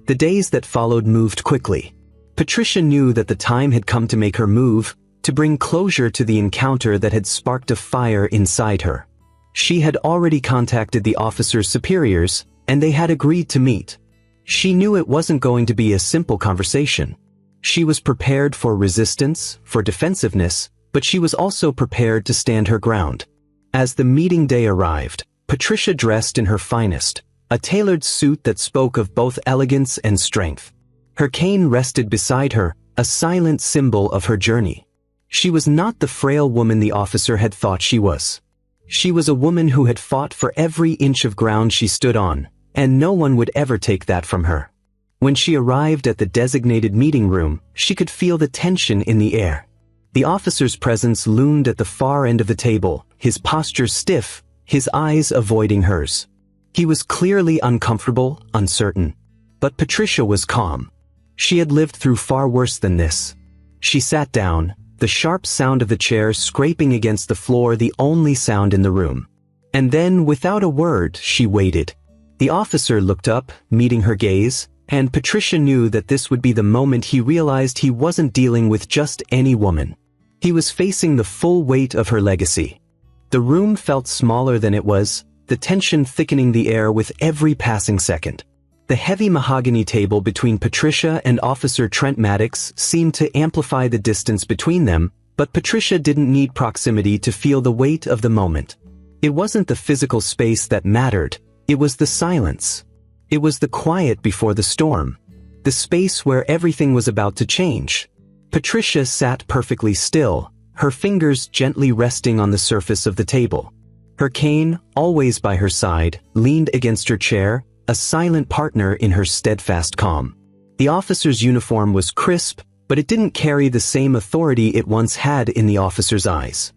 The days that followed moved quickly. Patricia knew that the time had come to make her move, to bring closure to the encounter that had sparked a fire inside her. She had already contacted the officer's superiors, and they had agreed to meet. She knew it wasn't going to be a simple conversation. She was prepared for resistance, for defensiveness, but she was also prepared to stand her ground. As the meeting day arrived, Patricia dressed in her finest, a tailored suit that spoke of both elegance and strength. Her cane rested beside her, a silent symbol of her journey. She was not the frail woman the officer had thought she was. She was a woman who had fought for every inch of ground she stood on, and no one would ever take that from her. When she arrived at the designated meeting room, she could feel the tension in the air. The officer's presence loomed at the far end of the table, his posture stiff, his eyes avoiding hers. He was clearly uncomfortable, uncertain. But Patricia was calm. She had lived through far worse than this. She sat down, the sharp sound of the chair scraping against the floor the only sound in the room. And then, without a word, she waited. The officer looked up, meeting her gaze, and Patricia knew that this would be the moment he realized he wasn't dealing with just any woman. He was facing the full weight of her legacy. The room felt smaller than it was, the tension thickening the air with every passing second. The heavy mahogany table between Patricia and Officer Trent Maddox seemed to amplify the distance between them, but Patricia didn't need proximity to feel the weight of the moment. It wasn't the physical space that mattered, it was the silence. It was the quiet before the storm. The space where everything was about to change. Patricia sat perfectly still, her fingers gently resting on the surface of the table. Her cane, always by her side, leaned against her chair, a silent partner in her steadfast calm. The officer's uniform was crisp, but it didn't carry the same authority it once had in the officer's eyes.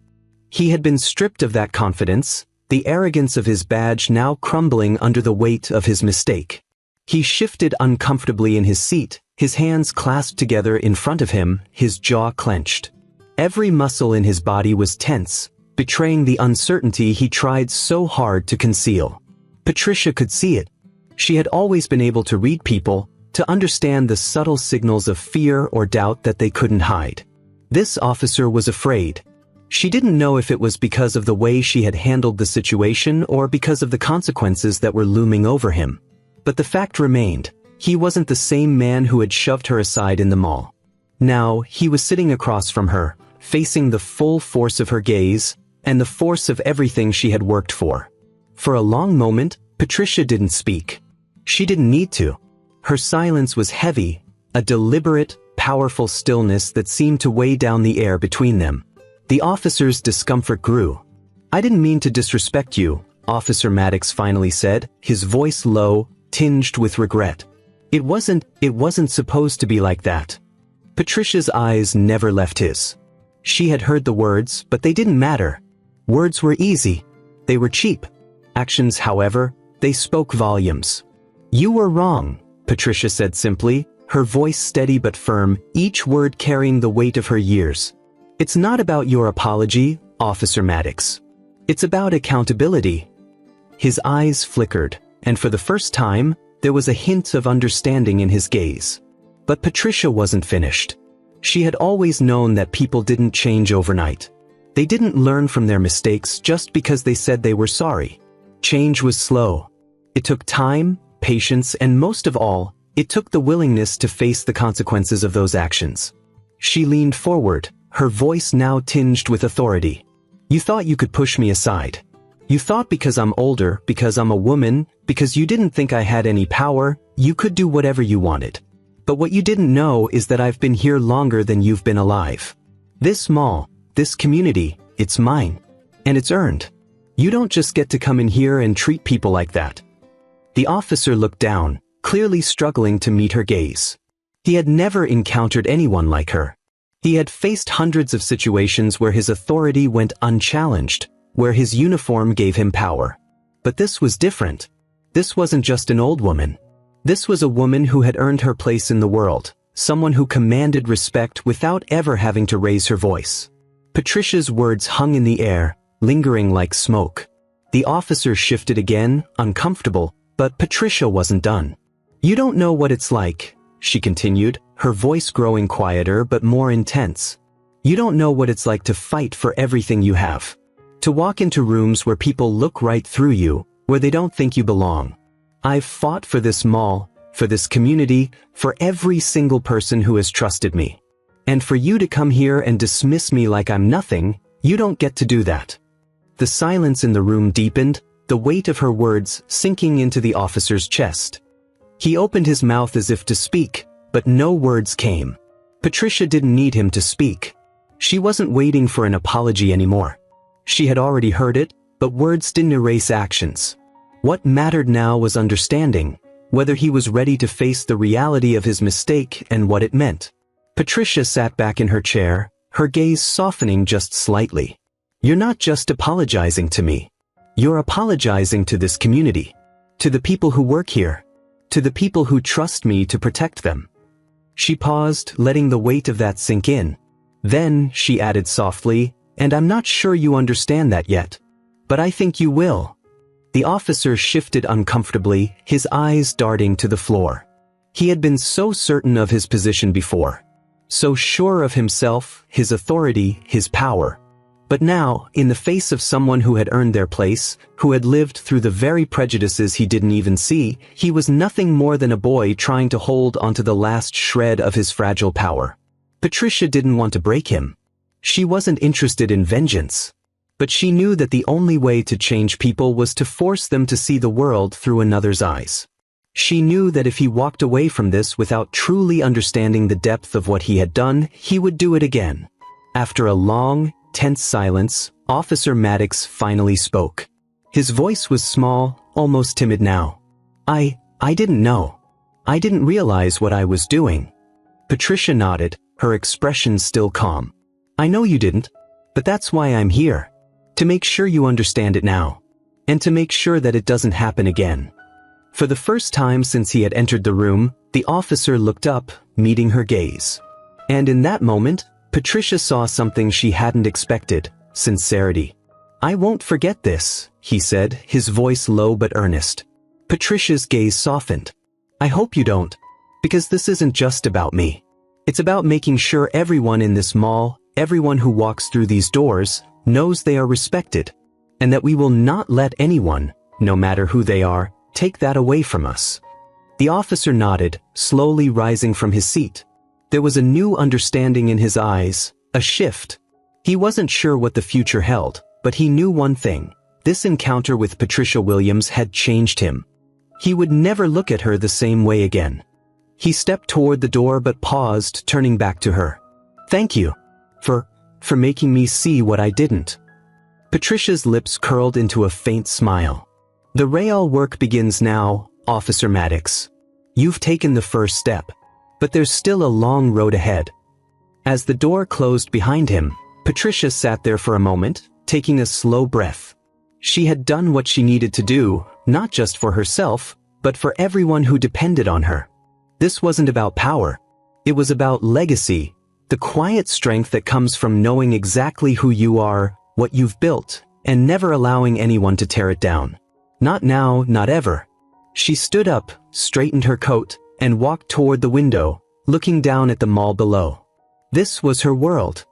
He had been stripped of that confidence, the arrogance of his badge now crumbling under the weight of his mistake. He shifted uncomfortably in his seat, his hands clasped together in front of him, his jaw clenched. Every muscle in his body was tense, betraying the uncertainty he tried so hard to conceal. Patricia could see it. She had always been able to read people, to understand the subtle signals of fear or doubt that they couldn't hide. This officer was afraid. She didn't know if it was because of the way she had handled the situation or because of the consequences that were looming over him. But the fact remained, he wasn't the same man who had shoved her aside in the mall. Now, he was sitting across from her, facing the full force of her gaze, and the force of everything she had worked for. For a long moment, Patricia didn't speak. She didn't need to. Her silence was heavy, a deliberate, powerful stillness that seemed to weigh down the air between them. The officer's discomfort grew. "I didn't mean to disrespect you," Officer Maddox finally said, his voice low, tinged with regret. It wasn't supposed to be like that." Patricia's eyes never left his. She had heard the words, but they didn't matter. Words were easy. They were cheap. Actions, however, they spoke volumes. "You were wrong," Patricia said simply, her voice steady but firm, each word carrying the weight of her years. "It's not about your apology, Officer Maddox. It's about accountability." His eyes flickered, and for the first time, there was a hint of understanding in his gaze. But Patricia wasn't finished. She had always known that people didn't change overnight. They didn't learn from their mistakes just because they said they were sorry. Change was slow. It took time, patience, and most of all, it took the willingness to face the consequences of those actions. She leaned forward, her voice now tinged with authority. "You thought you could push me aside. You thought because I'm older, because I'm a woman, because you didn't think I had any power, you could do whatever you wanted. But what you didn't know is that I've been here longer than you've been alive. This mall, this community, it's mine. And it's earned. You don't just get to come in here and treat people like that." The officer looked down, clearly struggling to meet her gaze. He had never encountered anyone like her. He had faced hundreds of situations where his authority went unchallenged, where his uniform gave him power. But this was different. This wasn't just an old woman. This was a woman who had earned her place in the world, someone who commanded respect without ever having to raise her voice. Patricia's words hung in the air, lingering like smoke. The officer shifted again, uncomfortable, but Patricia wasn't done. "You don't know what it's like," she continued, her voice growing quieter but more intense. "You don't know what it's like to fight for everything you have. To walk into rooms where people look right through you, where they don't think you belong. I've fought for this mall, for this community, for every single person who has trusted me. And for you to come here and dismiss me like I'm nothing, you don't get to do that." The silence in the room deepened, the weight of her words sinking into the officer's chest. He opened his mouth as if to speak, but no words came. Patricia didn't need him to speak. She wasn't waiting for an apology anymore. She had already heard it, but words didn't erase actions. What mattered now was understanding, whether he was ready to face the reality of his mistake and what it meant. Patricia sat back in her chair, her gaze softening just slightly. "You're not just apologizing to me. You're apologizing to this community, to the people who work here, to the people who trust me to protect them." She paused, letting the weight of that sink in. Then she added softly, "And I'm not sure you understand that yet, but I think you will." The officer shifted uncomfortably, his eyes darting to the floor. He had been so certain of his position before, so sure of himself, his authority, his power. But now, in the face of someone who had earned their place, who had lived through the very prejudices he didn't even see, he was nothing more than a boy trying to hold onto the last shred of his fragile power. Patricia didn't want to break him. She wasn't interested in vengeance. But she knew that the only way to change people was to force them to see the world through another's eyes. She knew that if he walked away from this without truly understanding the depth of what he had done, he would do it again. After a long, tense silence, Officer Maddox finally spoke. His voice was small, almost timid now. I didn't know. I didn't realize what I was doing." Patricia nodded, her expression still calm. "I know you didn't, but that's why I'm here. To make sure you understand it now. And to make sure that it doesn't happen again." For the first time since he had entered the room, the officer looked up, meeting her gaze. And in that moment, Patricia saw something she hadn't expected: sincerity. "I won't forget this," he said, his voice low but earnest. Patricia's gaze softened. "I hope you don't, because this isn't just about me. It's about making sure everyone in this mall, everyone who walks through these doors, knows they are respected, and that we will not let anyone, no matter who they are, take that away from us." The officer nodded, slowly rising from his seat. There was a new understanding in his eyes, a shift. He wasn't sure what the future held, but he knew one thing: this encounter with Patricia Williams had changed him. He would never look at her the same way again. He stepped toward the door but paused, turning back to her. "Thank you. For making me see what I didn't." Patricia's lips curled into a faint smile. "The real work begins now, Officer Maddox. You've taken the first step, but there's still a long road ahead." As the door closed behind him, Patricia sat there for a moment, taking a slow breath. She had done what she needed to do, not just for herself, but for everyone who depended on her. This wasn't about power. It was about legacy, the quiet strength that comes from knowing exactly who you are, what you've built, and never allowing anyone to tear it down. Not now, not ever. She stood up, straightened her coat, and walked toward the window, looking down at the mall below. This was her world.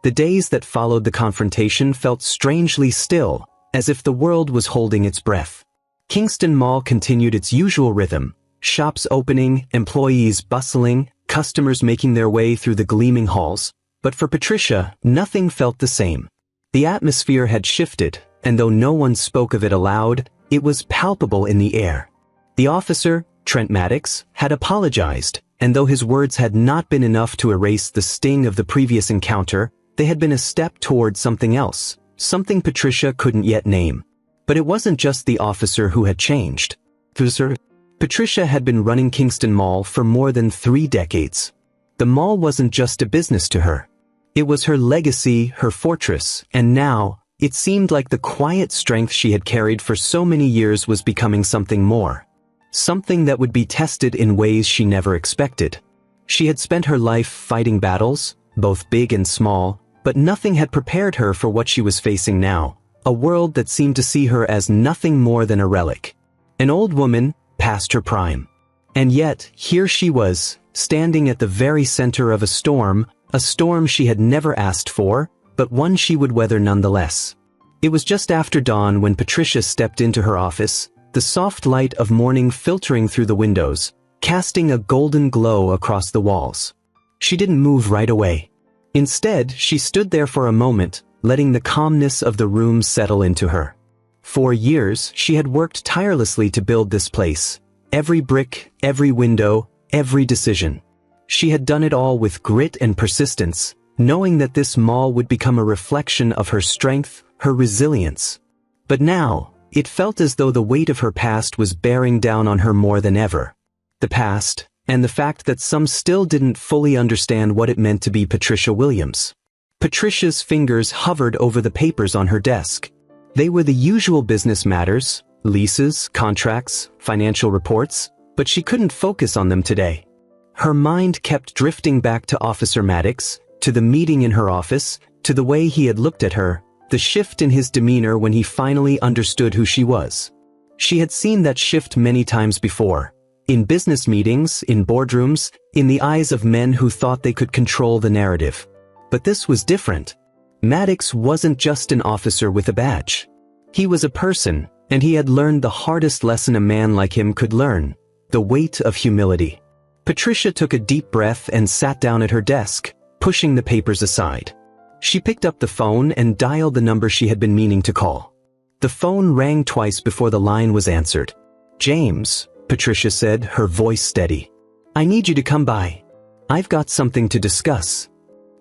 The days that followed the confrontation felt strangely still, as if the world was holding its breath. Kingston Mall continued its usual rhythm: shops opening, employees bustling, customers making their way through the gleaming halls. But for Patricia, nothing felt the same. The atmosphere had shifted, and though no one spoke of it aloud, it was palpable in the air. The officer, Trent Maddox, had apologized, and though his words had not been enough to erase the sting of the previous encounter, they had been a step toward something else, something Patricia couldn't yet name. But it wasn't just the officer who had changed. Patricia had been running Kingston Mall for more than 3 decades. The mall wasn't just a business to her. It was her legacy, her fortress, and now, it seemed like the quiet strength she had carried for so many years was becoming something more. Something that would be tested in ways she never expected. She had spent her life fighting battles, both big and small, but nothing had prepared her for what she was facing now, a world that seemed to see her as nothing more than a relic. An old woman, past her prime. And yet, here she was, standing at the very center of a storm she had never asked for, but one she would weather nonetheless. It was just after dawn when Patricia stepped into her office, the soft light of morning filtering through the windows, casting a golden glow across the walls. She didn't move right away. Instead, she stood there for a moment, letting the calmness of the room settle into her. For years, she had worked tirelessly to build this place. Every brick, every window, every decision. She had done it all with grit and persistence, knowing that this mall would become a reflection of her strength, her resilience. But now, it felt as though the weight of her past was bearing down on her more than ever. The past, and the fact that some still didn't fully understand what it meant to be Patricia Williams. Patricia's fingers hovered over the papers on her desk. They were the usual business matters, leases, contracts, financial reports, but she couldn't focus on them today. Her mind kept drifting back to Officer Maddox, to the meeting in her office, to the way he had looked at her, the shift in his demeanor when he finally understood who she was. She had seen that shift many times before. In business meetings, in boardrooms, in the eyes of men who thought they could control the narrative. But this was different. Maddox wasn't just an officer with a badge. He was a person, and he had learned the hardest lesson a man like him could learn: the weight of humility. Patricia took a deep breath and sat down at her desk, pushing the papers aside. She picked up the phone and dialed the number she had been meaning to call. The phone rang twice before the line was answered. "James," Patricia said, her voice steady. "I need you to come by. I've got something to discuss."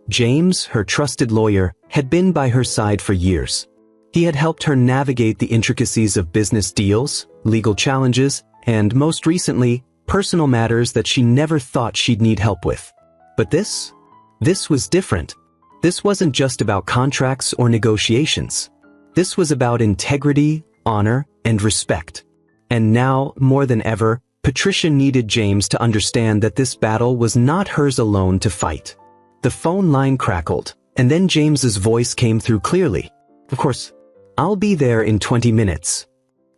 James, her trusted lawyer, had been by her side for years. He had helped her navigate the intricacies of business deals, legal challenges, and most recently, personal matters that she never thought she'd need help with. But this was different. This wasn't just about contracts or negotiations. This was about integrity, honor, and respect. And now, more than ever, Patricia needed James to understand that this battle was not hers alone to fight. The phone line crackled, and then James's voice came through clearly. "Of course, I'll be there in 20 minutes.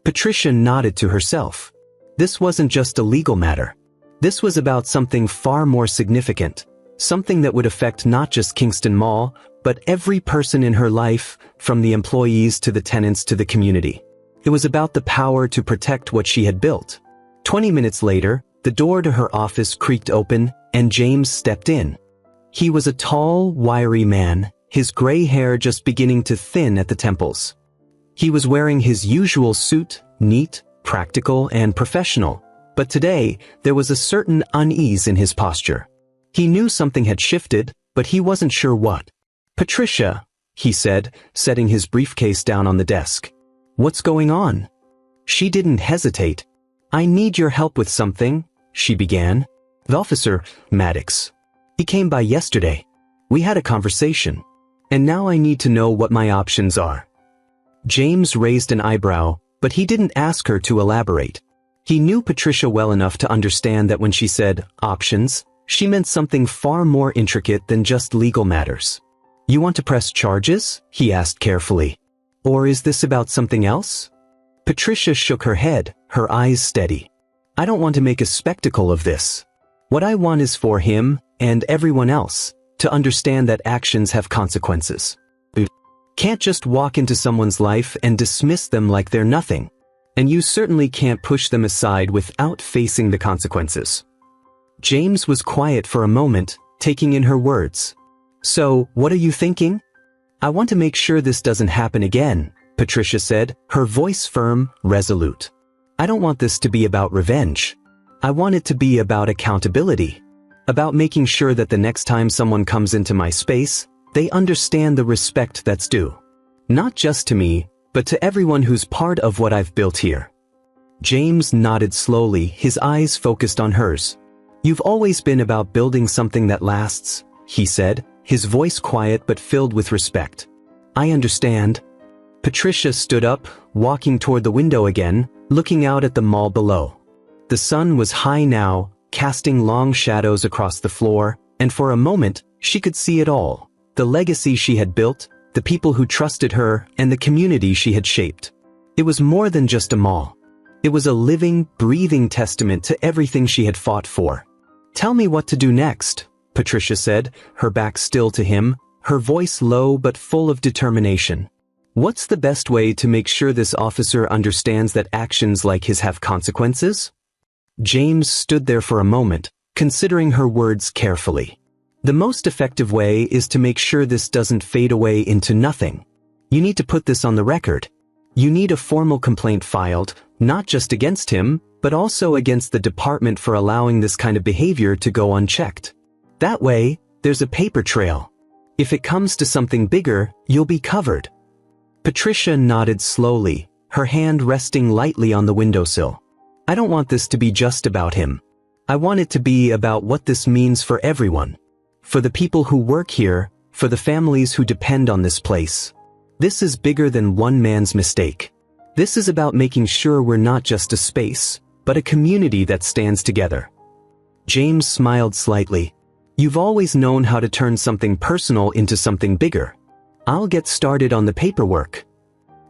Patricia nodded to herself. This wasn't just a legal matter. This was about something far more significant. Something that would affect not just Kingston Mall, but every person in her life, from the employees to the tenants to the community. It was about the power to protect what she had built. 20 minutes later, the door to her office creaked open, and James stepped in. He was a tall, wiry man, his gray hair just beginning to thin at the temples. He was wearing his usual suit, neat, practical, and professional, but today, there was a certain unease in his posture. He knew something had shifted, but he wasn't sure what. "Patricia," he said, setting his briefcase down on the desk. "What's going on?" She didn't hesitate. "I need your help with something," she began. "The officer, Maddox. He came by yesterday. We had a conversation. And now I need to know what my options are." James raised an eyebrow, but he didn't ask her to elaborate. He knew Patricia well enough to understand that when she said options, she meant something far more intricate than just legal matters. "You want to press charges?" he asked carefully. "Or is this about something else?" Patricia shook her head, her eyes steady. "I don't want to make a spectacle of this. What I want is for him, and everyone else, to understand that actions have consequences. You can't just walk into someone's life and dismiss them like they're nothing. And you certainly can't push them aside without facing the consequences." James was quiet for a moment, taking in her words. "So, what are you thinking?" "I want to make sure this doesn't happen again," Patricia said, her voice firm, resolute. "I don't want this to be about revenge. I want it to be about accountability. About making sure that the next time someone comes into my space, they understand the respect that's due. Not just to me, but to everyone who's part of what I've built here." James nodded slowly, his eyes focused on hers. "You've always been about building something that lasts," he said, his voice quiet but filled with respect. "I understand." Patricia stood up, walking toward the window again, looking out at the mall below. The sun was high now, casting long shadows across the floor, and for a moment, she could see it all: the legacy she had built, the people who trusted her, and the community she had shaped. It was more than just a mall. It was a living, breathing testament to everything she had fought for. "Tell me what to do next," Patricia said, her back still to him, her voice low but full of determination. "What's the best way to make sure this officer understands that actions like his have consequences?" James stood there for a moment, considering her words carefully. "The most effective way is to make sure this doesn't fade away into nothing. You need to put this on the record. You need a formal complaint filed, not just against him, but also against the department for allowing this kind of behavior to go unchecked. That way, there's a paper trail. If it comes to something bigger, you'll be covered." Patricia nodded slowly, her hand resting lightly on the windowsill. "I don't want this to be just about him. I want it to be about what this means for everyone. For the people who work here, for the families who depend on this place. This is bigger than one man's mistake. This is about making sure we're not just a space, but a community that stands together." James smiled slightly. "You've always known how to turn something personal into something bigger. I'll get started on the paperwork."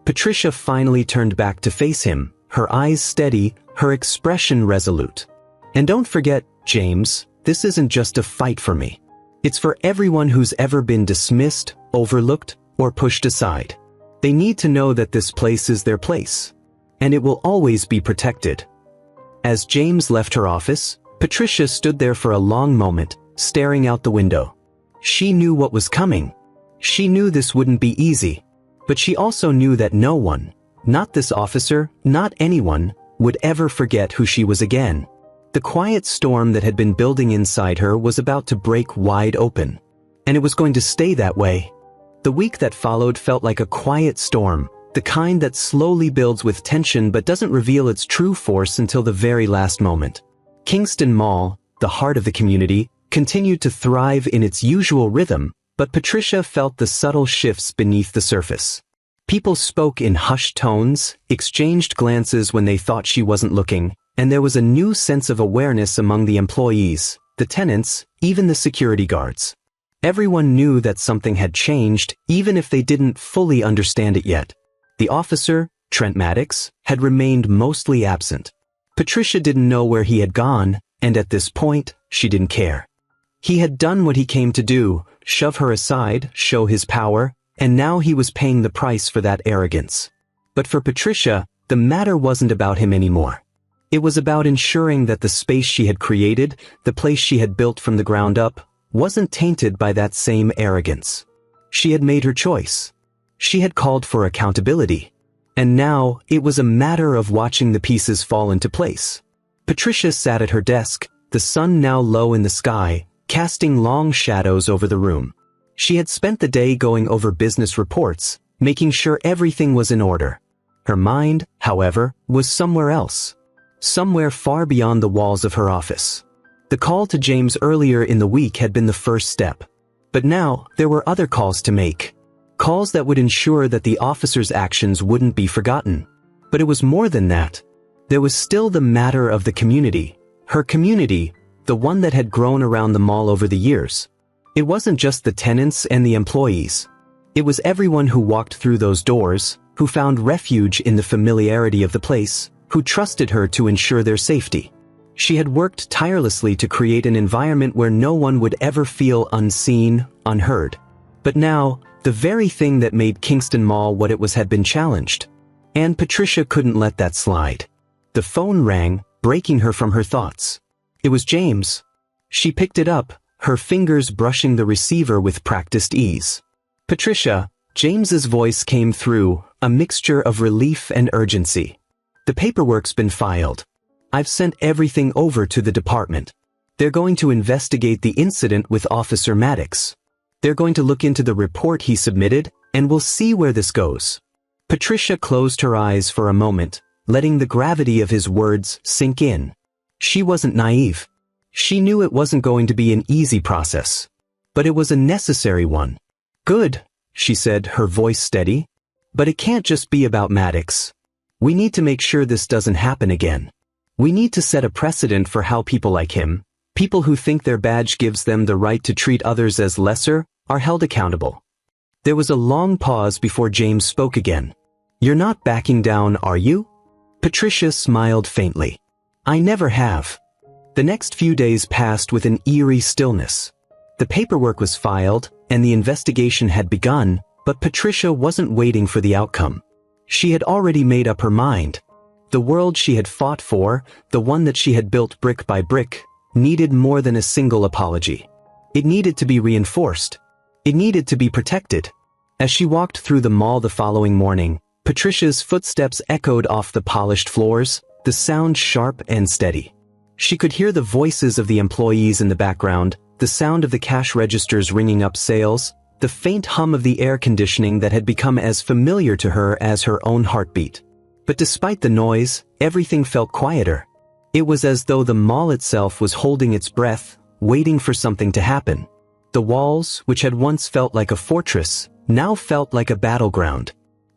Patricia finally turned back to face him, her eyes steady, her expression resolute. "And don't forget, James, this isn't just a fight for me. It's for everyone who's ever been dismissed, overlooked, or pushed aside. They need to know that this place is their place. And it will always be protected." As James left her office, Patricia stood there for a long moment, staring out the window. She knew what was coming. She knew this wouldn't be easy. But she also knew that no one, not this officer, not anyone, would ever forget who she was again. The quiet storm that had been building inside her was about to break wide open. And it was going to stay that way. The week that followed felt like a quiet storm, the kind that slowly builds with tension but doesn't reveal its true force until the very last moment. Kingston Mall, the heart of the community, continued to thrive in its usual rhythm, but Patricia felt the subtle shifts beneath the surface. People spoke in hushed tones, exchanged glances when they thought she wasn't looking, and there was a new sense of awareness among the employees, the tenants, even the security guards. Everyone knew that something had changed, even if they didn't fully understand it yet. The officer, Trent Maddox, had remained mostly absent. Patricia didn't know where he had gone, and at this point, she didn't care. He had done what he came to do, shove her aside, show his power, and now he was paying the price for that arrogance. But for Patricia, the matter wasn't about him anymore. It was about ensuring that the space she had created, the place she had built from the ground up, wasn't tainted by that same arrogance. She had made her choice. She had called for accountability. And now, it was a matter of watching the pieces fall into place. Patricia sat at her desk, the sun now low in the sky, casting long shadows over the room. She had spent the day going over business reports, making sure everything was in order. Her mind, however, was somewhere else. Somewhere far beyond the walls of her office. The call to James earlier in the week had been the first step. But now, there were other calls to make. Calls that would ensure that the officer's actions wouldn't be forgotten. But it was more than that. There was still the matter of the community. Her community, the one that had grown around the mall over the years. It wasn't just the tenants and the employees. It was everyone who walked through those doors, who found refuge in the familiarity of the place, who trusted her to ensure their safety. She had worked tirelessly to create an environment where no one would ever feel unseen, unheard. But now, the very thing that made Kingston Mall what it was had been challenged. And Patricia couldn't let that slide. The phone rang, breaking her from her thoughts. It was James. She picked it up, her fingers brushing the receiver with practiced ease. "Patricia," James's voice came through, a mixture of relief and urgency. "The paperwork's been filed. I've sent everything over to the department. They're going to investigate the incident with Officer Maddox. They're going to look into the report he submitted, and we'll see where this goes." Patricia closed her eyes for a moment, letting the gravity of his words sink in. She wasn't naive. She knew it wasn't going to be an easy process. But it was a necessary one. Good, she said, her voice steady. But it can't just be about Maddox. We need to make sure this doesn't happen again. We need to set a precedent for how people like him, people who think their badge gives them the right to treat others as lesser, are held accountable. There was a long pause before James spoke again. You're not backing down, are you? Patricia smiled faintly. I never have. The next few days passed with an eerie stillness. The paperwork was filed, and the investigation had begun, but Patricia wasn't waiting for the outcome. She had already made up her mind. The world she had fought for, the one that she had built brick by brick, needed more than a single apology. It needed to be reinforced. It needed to be protected. As she walked through the mall the following morning, Patricia's footsteps echoed off the polished floors, the sound sharp and steady. She could hear the voices of the employees in the background, the sound of the cash registers ringing up sales, the faint hum of the air conditioning that had become as familiar to her as her own heartbeat. But despite the noise, everything felt quieter. It was as though the mall itself was holding its breath, waiting for something to happen. The walls, which had once felt like a fortress, now felt like a battleground.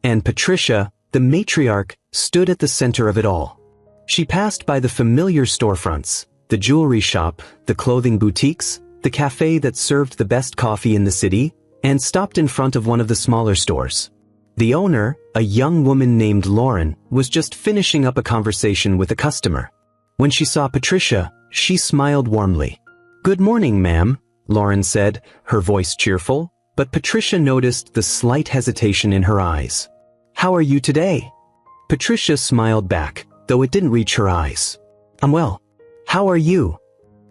And Patricia, the matriarch, stood at the center of it all. She passed by the familiar storefronts, the jewelry shop, the clothing boutiques, the cafe that served the best coffee in the city, and stopped in front of one of the smaller stores. The owner, a young woman named Lauren, was just finishing up a conversation with a customer. When she saw Patricia, she smiled warmly. "Good morning, ma'am," Lauren said, her voice cheerful, but Patricia noticed the slight hesitation in her eyes. "How are you today?" Patricia smiled back, though it didn't reach her eyes. "I'm well. How are you?"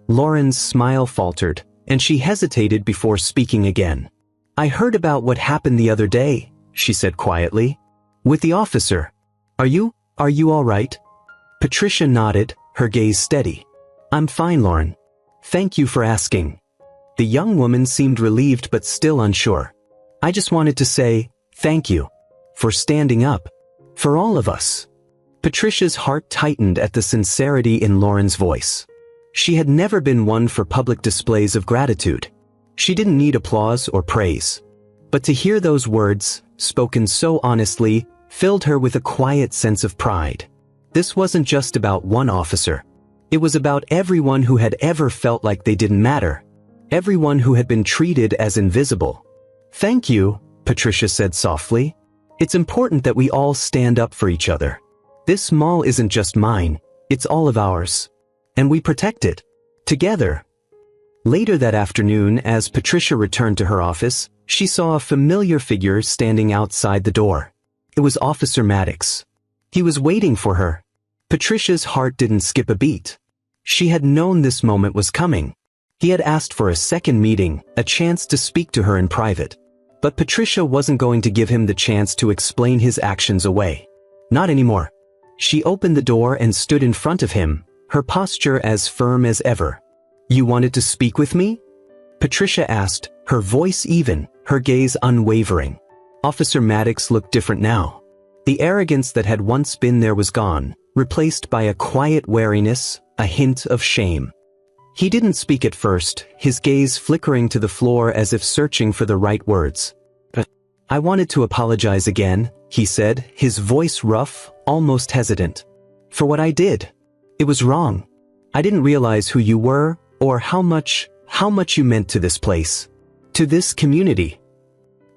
Lauren's smile faltered, and she hesitated before speaking again. "I heard about what happened the other day," she said quietly. "With the officer. Are you all right?" Patricia nodded, her gaze steady. "I'm fine, Lauren. Thank you for asking." The young woman seemed relieved but still unsure. "I just wanted to say, thank you. For standing up. For all of us." Patricia's heart tightened at the sincerity in Lauren's voice. She had never been one for public displays of gratitude. She didn't need applause or praise. But to hear those words, spoken so honestly, filled her with a quiet sense of pride. This wasn't just about one officer. It was about everyone who had ever felt like they didn't matter. Everyone who had been treated as invisible. "Thank you," Patricia said softly. "It's important that we all stand up for each other. This mall isn't just mine, it's all of ours. And we protect it. Together." Later that afternoon, as Patricia returned to her office, she saw a familiar figure standing outside the door. It was Officer Maddox. He was waiting for her. Patricia's heart didn't skip a beat. She had known this moment was coming. He had asked for a second meeting, a chance to speak to her in private. But Patricia wasn't going to give him the chance to explain his actions away. Not anymore. She opened the door and stood in front of him, her posture as firm as ever. "You wanted to speak with me?" Patricia asked, her voice even, her gaze unwavering. Officer Maddox looked different now. The arrogance that had once been there was gone, replaced by a quiet wariness, a hint of shame. He didn't speak at first, his gaze flickering to the floor as if searching for the right words. "I wanted to apologize again," he said, his voice rough, almost hesitant. "For what I did. It was wrong. I didn't realize who you were, or how much you meant to this place. To this community."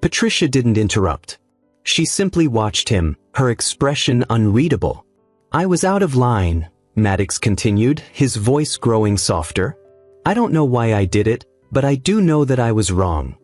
Patricia didn't interrupt. She simply watched him, her expression unreadable. "I was out of line," Maddox continued, his voice growing softer. "I don't know why I did it, but I do know that I was wrong."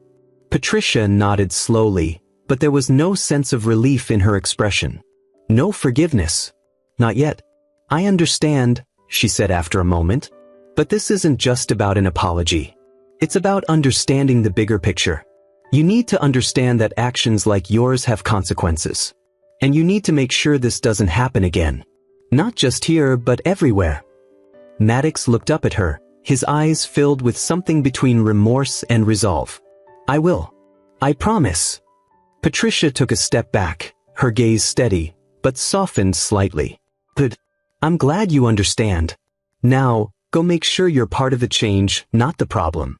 Patricia nodded slowly, but there was no sense of relief in her expression. No forgiveness. "Not yet. I understand," she said after a moment. "But this isn't just about an apology. It's about understanding the bigger picture. You need to understand that actions like yours have consequences. And you need to make sure this doesn't happen again. Not just here, but everywhere." Maddox looked up at her, his eyes filled with something between remorse and resolve. "I will. I promise." Patricia took a step back, her gaze steady, but softened slightly. "Good. I'm glad you understand. Now, go make sure you're part of the change, not the problem."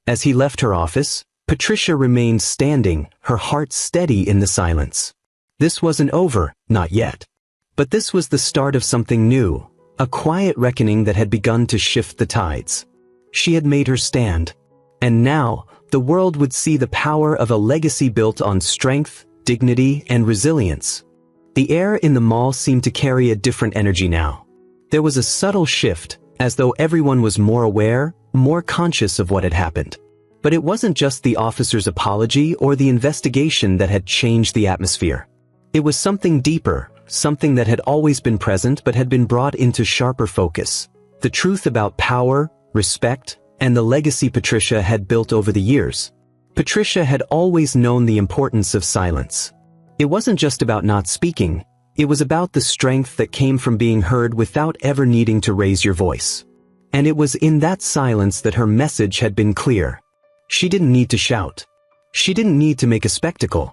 As he left her office, Patricia remained standing, her heart steady in the silence. This wasn't over, not yet. But this was the start of something new, a quiet reckoning that had begun to shift the tides. She had made her stand. And now, the world would see the power of a legacy built on strength, dignity, and resilience. The air in the mall seemed to carry a different energy now. There was a subtle shift, as though everyone was more aware, more conscious of what had happened. But it wasn't just the officer's apology or the investigation that had changed the atmosphere. It was something deeper, something that had always been present but had been brought into sharper focus. The truth about power, respect, and the legacy Patricia had built over the years. Patricia had always known the importance of silence. It wasn't just about not speaking, it was about the strength that came from being heard without ever needing to raise your voice. And it was in that silence that her message had been clear. She didn't need to shout. She didn't need to make a spectacle.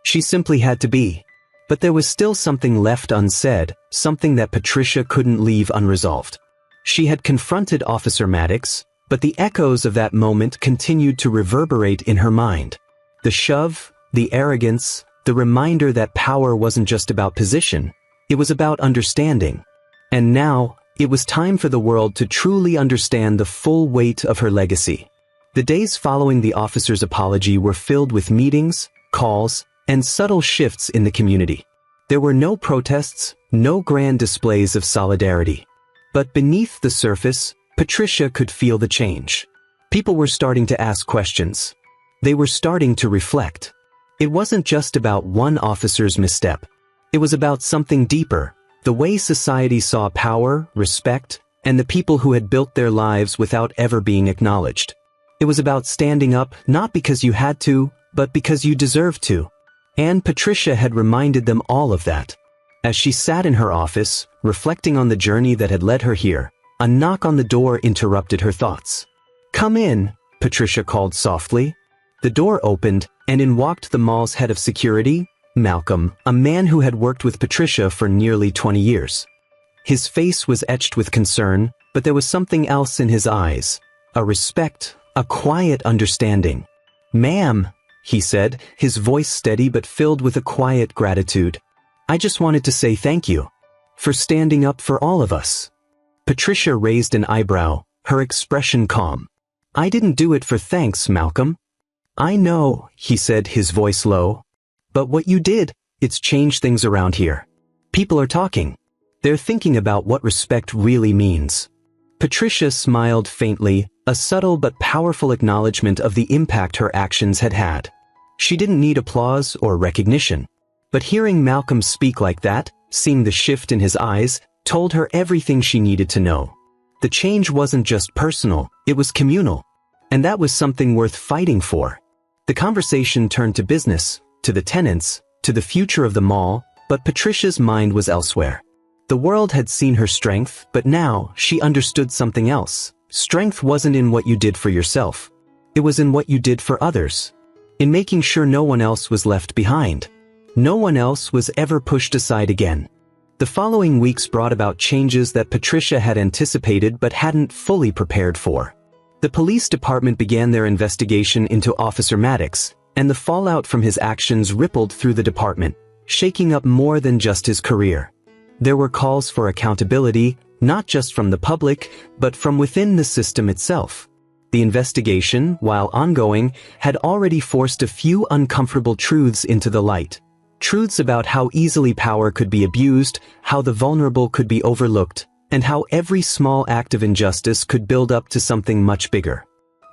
She simply had to be. But there was still something left unsaid, something that Patricia couldn't leave unresolved. She had confronted Officer Maddox, but the echoes of that moment continued to reverberate in her mind. The shove, the arrogance, the reminder that power wasn't just about position, it was about understanding. And now, it was time for the world to truly understand the full weight of her legacy. The days following the officer's apology were filled with meetings, calls, and subtle shifts in the community. There were no protests, no grand displays of solidarity. But beneath the surface, Patricia could feel the change. People were starting to ask questions. They were starting to reflect. It wasn't just about one officer's misstep. It was about something deeper, the way society saw power, respect, and the people who had built their lives without ever being acknowledged. It was about standing up not because you had to, but because you deserved to. And Patricia had reminded them all of that. As she sat in her office, reflecting on the journey that had led her here, a knock on the door interrupted her thoughts. "Come in," Patricia called softly. The door opened, and in walked the mall's head of security, Malcolm, a man who had worked with Patricia for nearly 20 years. His face was etched with concern, but there was something else in his eyes, a respect, a quiet understanding. "Ma'am," he said, his voice steady but filled with a quiet gratitude. "I just wanted to say thank you for standing up for all of us." Patricia raised an eyebrow, her expression calm. "I didn't do it for thanks, Malcolm." "I know," he said, his voice low. "But what you did, it's changed things around here. People are talking. They're thinking about what respect really means." Patricia smiled faintly, a subtle but powerful acknowledgement of the impact her actions had had. She didn't need applause or recognition. But hearing Malcolm speak like that, seeing the shift in his eyes, told her everything she needed to know. The change wasn't just personal, it was communal. And that was something worth fighting for. The conversation turned to business, to the tenants, to the future of the mall, but Patricia's mind was elsewhere. The world had seen her strength, but now she understood something else. Strength wasn't in what you did for yourself. It was in what you did for others. In making sure no one else was left behind. No one else was ever pushed aside again. The following weeks brought about changes that Patricia had anticipated but hadn't fully prepared for. The police department began their investigation into Officer Maddox, and the fallout from his actions rippled through the department, shaking up more than just his career. There were calls for accountability, not just from the public, but from within the system itself. The investigation, while ongoing, had already forced a few uncomfortable truths into the light. Truths about how easily power could be abused, how the vulnerable could be overlooked, and how every small act of injustice could build up to something much bigger.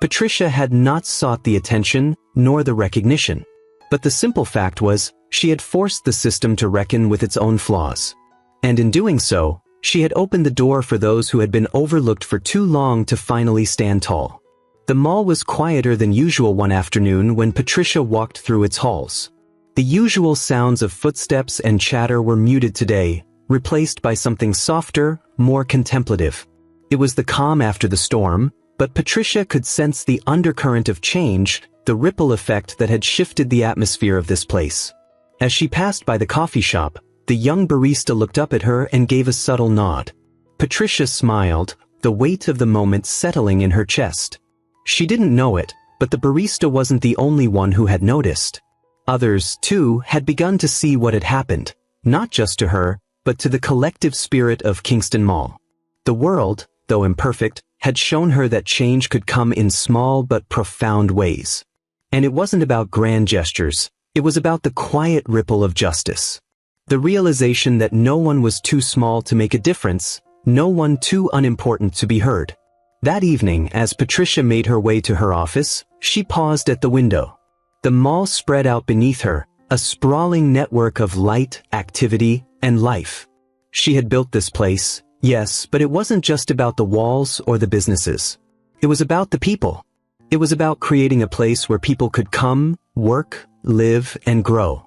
Patricia had not sought the attention, nor the recognition. But the simple fact was, she had forced the system to reckon with its own flaws. And in doing so, she had opened the door for those who had been overlooked for too long to finally stand tall. The mall was quieter than usual one afternoon when Patricia walked through its halls. The usual sounds of footsteps and chatter were muted today, replaced by something softer, more contemplative. It was the calm after the storm, but Patricia could sense the undercurrent of change, the ripple effect that had shifted the atmosphere of this place. As she passed by the coffee shop, the young barista looked up at her and gave a subtle nod. Patricia smiled, the weight of the moment settling in her chest. She didn't know it, but the barista wasn't the only one who had noticed. Others, too, had begun to see what had happened, not just to her, but to the collective spirit of Kingston Mall. The world, though imperfect, had shown her that change could come in small but profound ways. And it wasn't about grand gestures, it was about the quiet ripple of justice. The realization that no one was too small to make a difference, no one too unimportant to be heard. That evening, as Patricia made her way to her office, she paused at the window. The mall spread out beneath her, a sprawling network of light, activity, and life. She had built this place, yes, but it wasn't just about the walls or the businesses. It was about the people. It was about creating a place where people could come, work, live, and grow.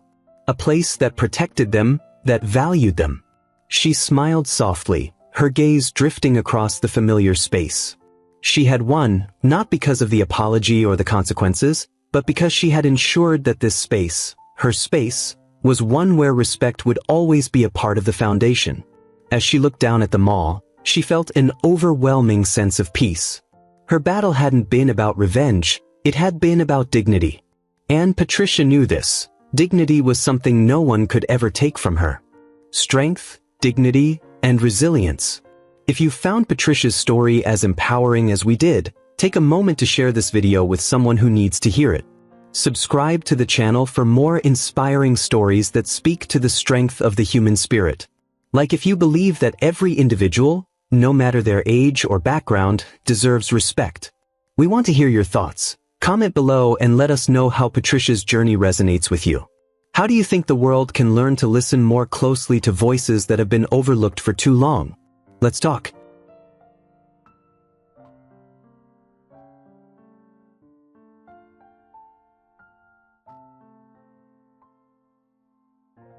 A place that protected them, that valued them. She smiled softly, her gaze drifting across the familiar space. She had won, not because of the apology or the consequences, but because she had ensured that this space, her space, was one where respect would always be a part of the foundation. As she looked down at the mall, she felt an overwhelming sense of peace. Her battle hadn't been about revenge, it had been about dignity. And Patricia knew this. Dignity was something no one could ever take from her. Strength, dignity, and resilience. If you found Patricia's story as empowering as we did, take a moment to share this video with someone who needs to hear it. Subscribe to the channel for more inspiring stories that speak to the strength of the human spirit. Like if you believe that every individual, no matter their age or background, deserves respect. We want to hear your thoughts. Comment below and let us know how Patricia's journey resonates with you. How do you think the world can learn to listen more closely to voices that have been overlooked for too long? Let's talk.